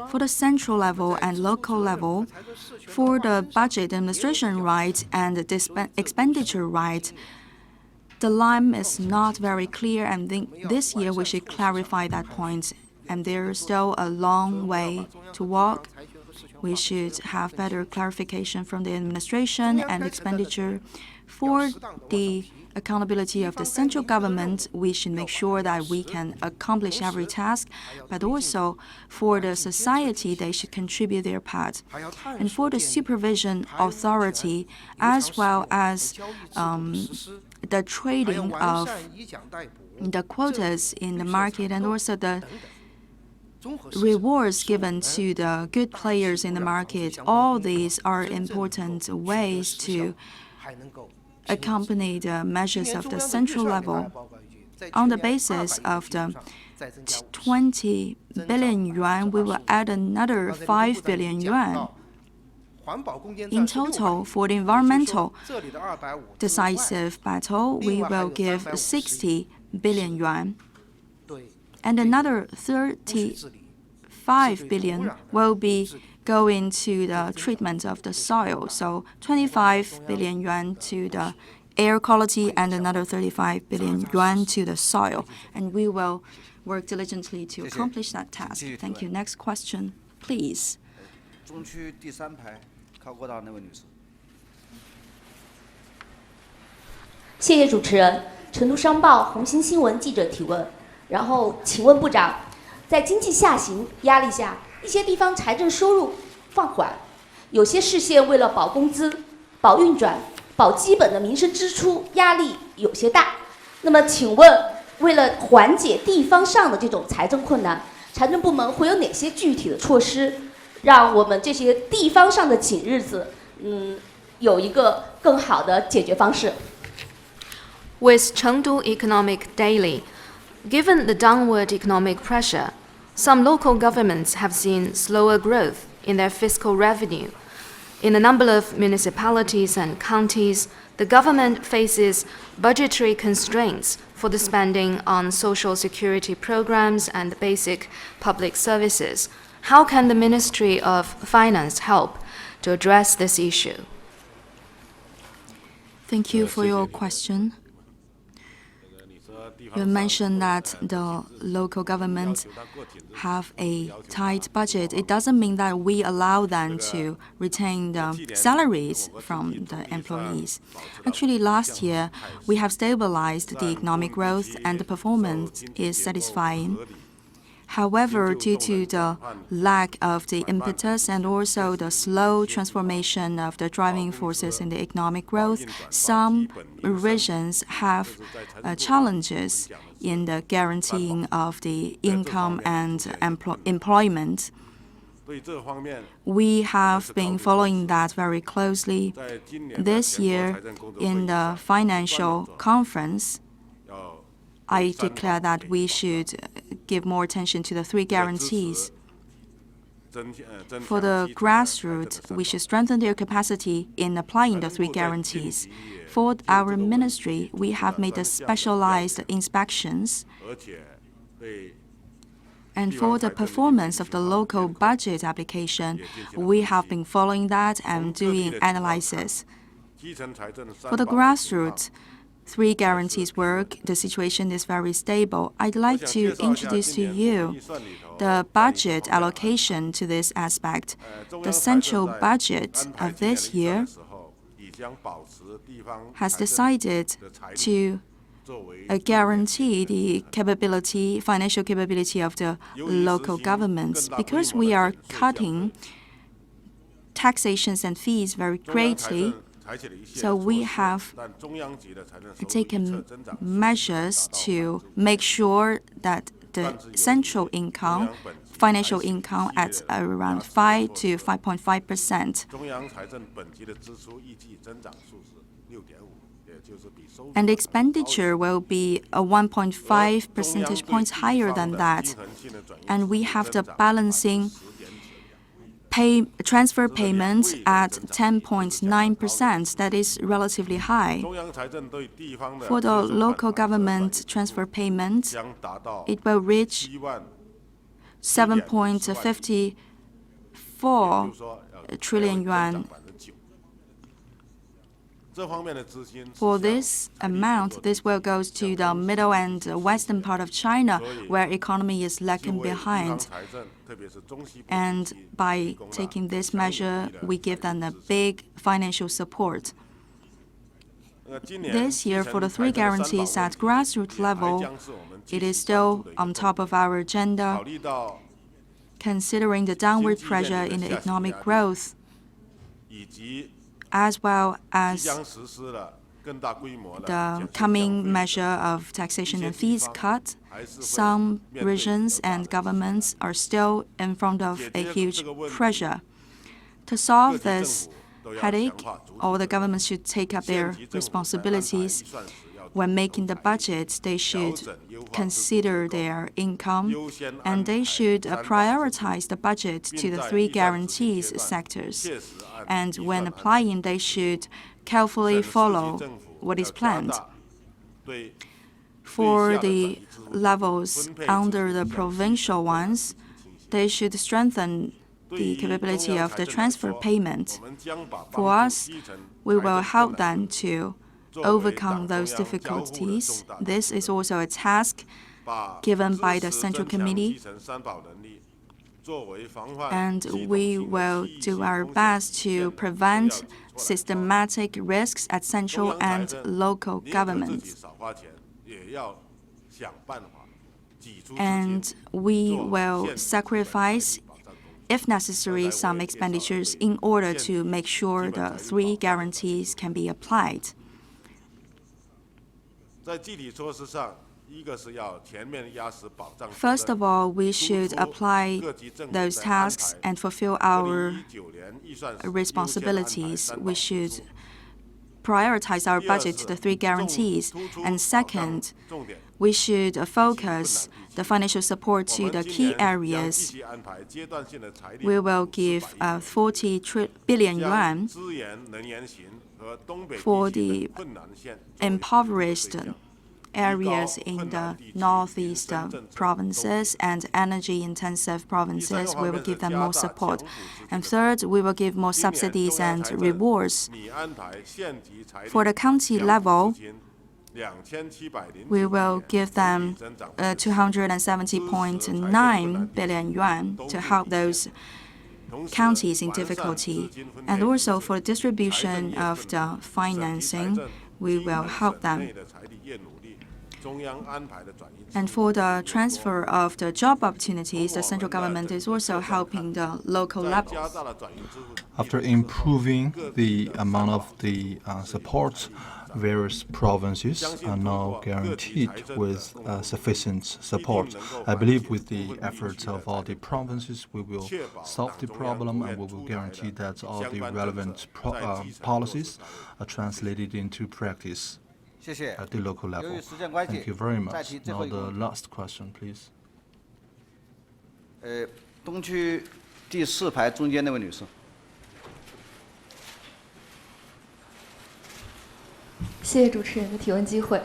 For the central level and local level, for the budget administration right and the expenditure right, the line is not very clear, and this year we should clarify that point. And there's still a long way to walk. We should have better clarification from the administration and expenditure. For the accountability of the central government, we should make sure that we can accomplish every task, but also for the society, they should contribute their part. And for the supervision authority, as well as the trading of the quotas in the market, and also the rewards given to the good players in the market, all these are important ways to accompany the measures of the central level. On the basis of the 20 billion yuan, we will add another 5 billion yuan. In total, for the environmental decisive battle, we will give 60 billion yuan. And another 35 billion will be going to the treatment of the soil. So 25 billion yuan to the air quality and another 35 billion yuan to the soil. And we will work diligently to accomplish that task. Thank you. Next question, please. 中区第3排靠过道那位女士。谢谢主持人。成都商报红星新闻记者提问。然后，请问部长，在经济下行压力下，一些地方财政收入放缓，有些市县为了保工资、保运转、保基本的民生支出，压力有些大。那么，请问，为了缓解地方上的这种财政困难，财政部门会有哪些具体的措施，让我们这些地方上的紧日子，有一个更好的解决方式 ？With Chengdu Economic Daily, given the downward economic pressure, some local governments have seen slower growth in their fiscal revenue. In a number of municipalities and counties, the government faces budgetary constraints for the spending on social security programs and basic public services. How can the Ministry of Finance help to address this issue? Thank you for your question. You mentioned that the local governments have a tight budget. It doesn't mean that we allow them to retain the salaries from the employees. Actually, last year, we have stabilized the economic growth and the performance is satisfying. However, due to the lack of the impetus and also the slow transformation of the driving forces in the economic growth, some regions have challenges in the guaranteeing of the income and employment. We have been following that very closely. This year, in the financial conference, I declare that we should give more attention to the 3 guarantees. For the grassroots, we should strengthen their capacity in applying the 3 guarantees. For our ministry, we have made specialized inspections. And for the performance of the local budget application, we have been following that and doing analysis. For the grassroots, 3 guarantees work, the situation is very stable. I'd like to introduce to you the budget allocation to this aspect. The central budget of this year has decided to guarantee the capability, financial capability of the local governments. Because we are cutting taxations and fees very greatly. So we have taken measures to make sure that the central income, financial income at around 5 to 5.5%. And expenditure will be 1.5 percentage points higher than that. And we have the balancing transfer payments at 10.9%. That is relatively high. For the local government transfer payments, it will reach 7.54 trillion yuan. For this amount, this will go to the middle and western part of China, where economy is lagging behind. And by taking this measure, we give them a big financial support. This year, for the 3 guarantees at grassroots level, it is still on top of our agenda, considering the downward pressure in the economic growth, as well as the coming measure of taxation and fees cut. Some regions and governments are still in front of a huge pressure. To solve this headache, all the governments should take up their responsibilities. When making the budget, they should consider their income, and they should prioritize the budget to the 3 guarantees sectors. And when applying, they should carefully follow what is planned. For the levels under the provincial ones, they should strengthen the capability of the transfer payment. For us, we will help them to overcome those difficulties. This is also a task given by the Central Committee, and we will do our best to prevent systematic risks at central and local governments. And we will sacrifice, if necessary, some expenditures in order to make sure the 3 guarantees can be applied. First of all, we should apply those tasks and fulfill our responsibilities. We should prioritize our budget to the 3 guarantees. And second, we should focus the financial support to the key areas. We will give 40 billion yuan for the impoverished areas in the northeast provinces and energy-intensive provinces. We will give them more support. And third, we will give more subsidies and rewards. For the county level, we will give them 270.9 billion yuan to help those counties in difficulty. And also for the distribution of the financing, we will help them. And for the transfer of the job opportunities, the central government is also helping the local levels. After improving the amount of the support, various provinces are now guaranteed with sufficient support. I believe with the efforts of all the provinces, we will solve the problem, and we will guarantee that all the relevant policies are translated into practice at the local level. Thank you very much. Now the last question, please. 东区第4排中间那位女士。谢谢主持人的提问机会。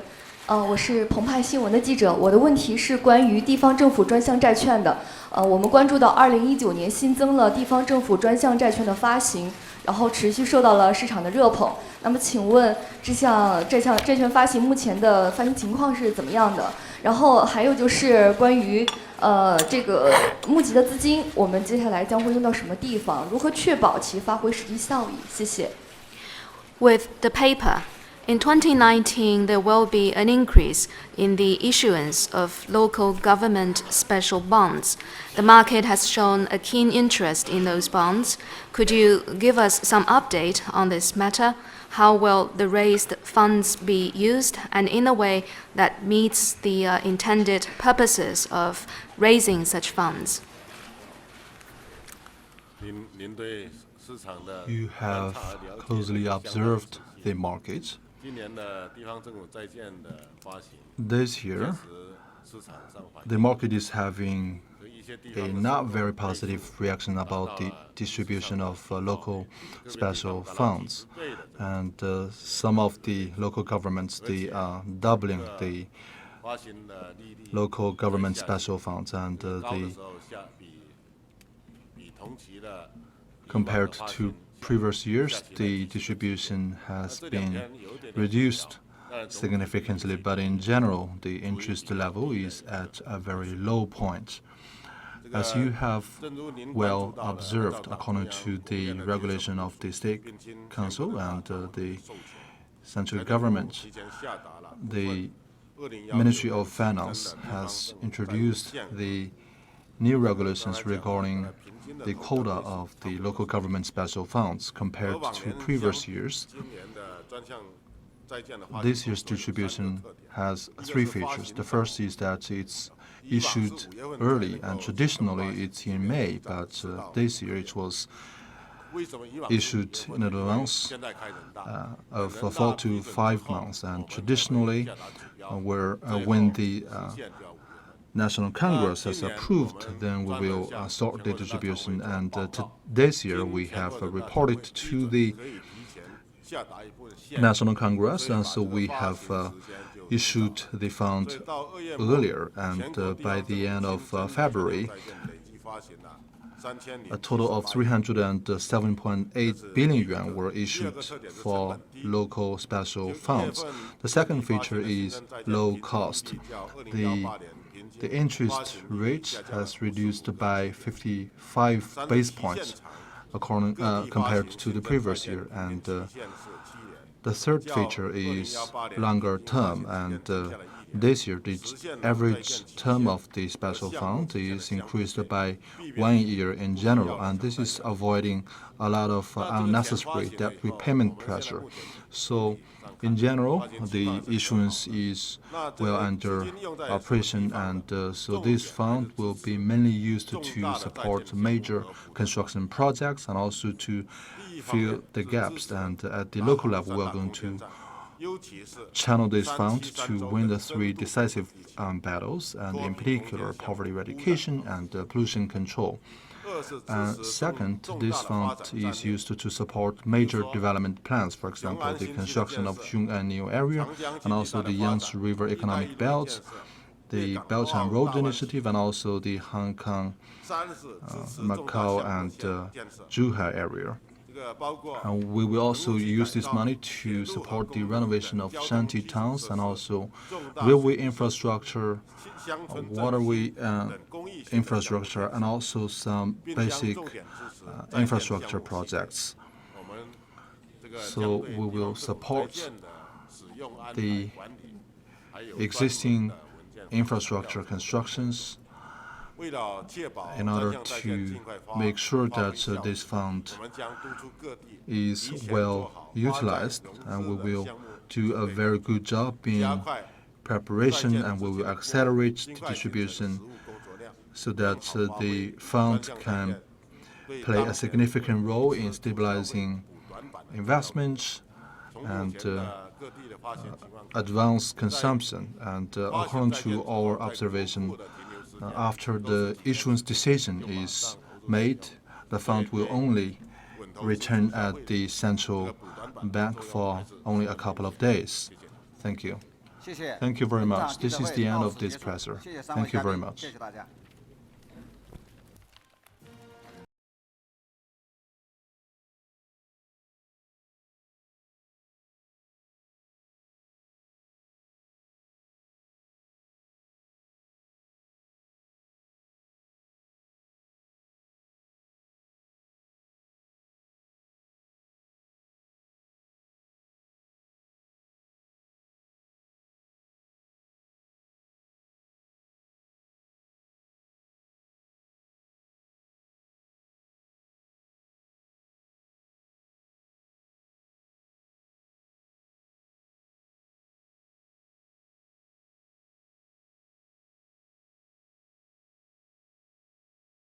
我是澎湃新闻的记者，我的问题是关于地方政府专项债券的。我们关注到2019年新增了地方政府专项债券的发行，然后持续受到了市场的热捧。那么请问这项债券发行目前的发行情况是怎么样的？然后还有就是关于这个募集的资金，我们接下来将会用到什么地方？如何确保其发挥实际效益？谢谢。With the paper, In 2019, there will be an increase in the issuance of local government special bonds. The market has shown a keen interest in those bonds. Could you give us some update on this matter? How will the raised funds be used and in a way that meets the intended purposes of raising such funds? You have closely observed the markets. This year, the market is having a not very positive reaction about the distribution of local special funds. And some of the local governments, they are doubling the local government special funds, and compared to previous years, the distribution has been reduced significantly, but in general, the interest level is at a very low point. As you have well observed, according to the regulation of the State Council and the central government, the Ministry of Finance has introduced the new regulations regarding the quota of the local government special funds compared to previous years. This year's distribution has three features. The first is that it's issued early, and traditionally it's in May, but this year it was issued in advance of 4 to 5 months. And traditionally, when the National Congress has approved, then we will start the distribution. And this year we have reported to the National Congress, and so we have issued the fund earlier, and by the end of February, a total of 307.8 billion yuan were issued for local special funds. The second feature is low cost. The interest rate has reduced by 55 base points compared to the previous year, and the third feature is longer term, and this year the average term of the special fund is increased by 1 year in general, and this is avoiding a lot of unnecessary debt repayment pressure. So in general, the issuance is well under operation, and so this fund will be mainly used to support major construction projects and also to fill the gaps. And at the local level, we are going to channel this fund to win the three decisive battles, and in particular, poverty eradication and pollution control. Second, this fund is used to support major development plans, for example, the construction of Xiong'an New Area, and also the Yangtze River Economic Belt, the Belt and Road Initiative, and also the Hong Kong, Macau, and Zhuhai area. And we will also use this money to support the renovation of shanty towns and also railway infrastructure, waterway infrastructure, and also some basic infrastructure projects. So we will support the existing infrastructure constructions in order to make sure that this fund is well utilized, and we will do a very good job in preparation, and we will accelerate the distribution so that the fund can play a significant role in stabilizing investments and advance consumption. And according to our observation, after the issuance decision is made, the fund will only return at the central bank for only a couple of days. Thank you. Thank you very much. This is the end of this presser. Thank you very much.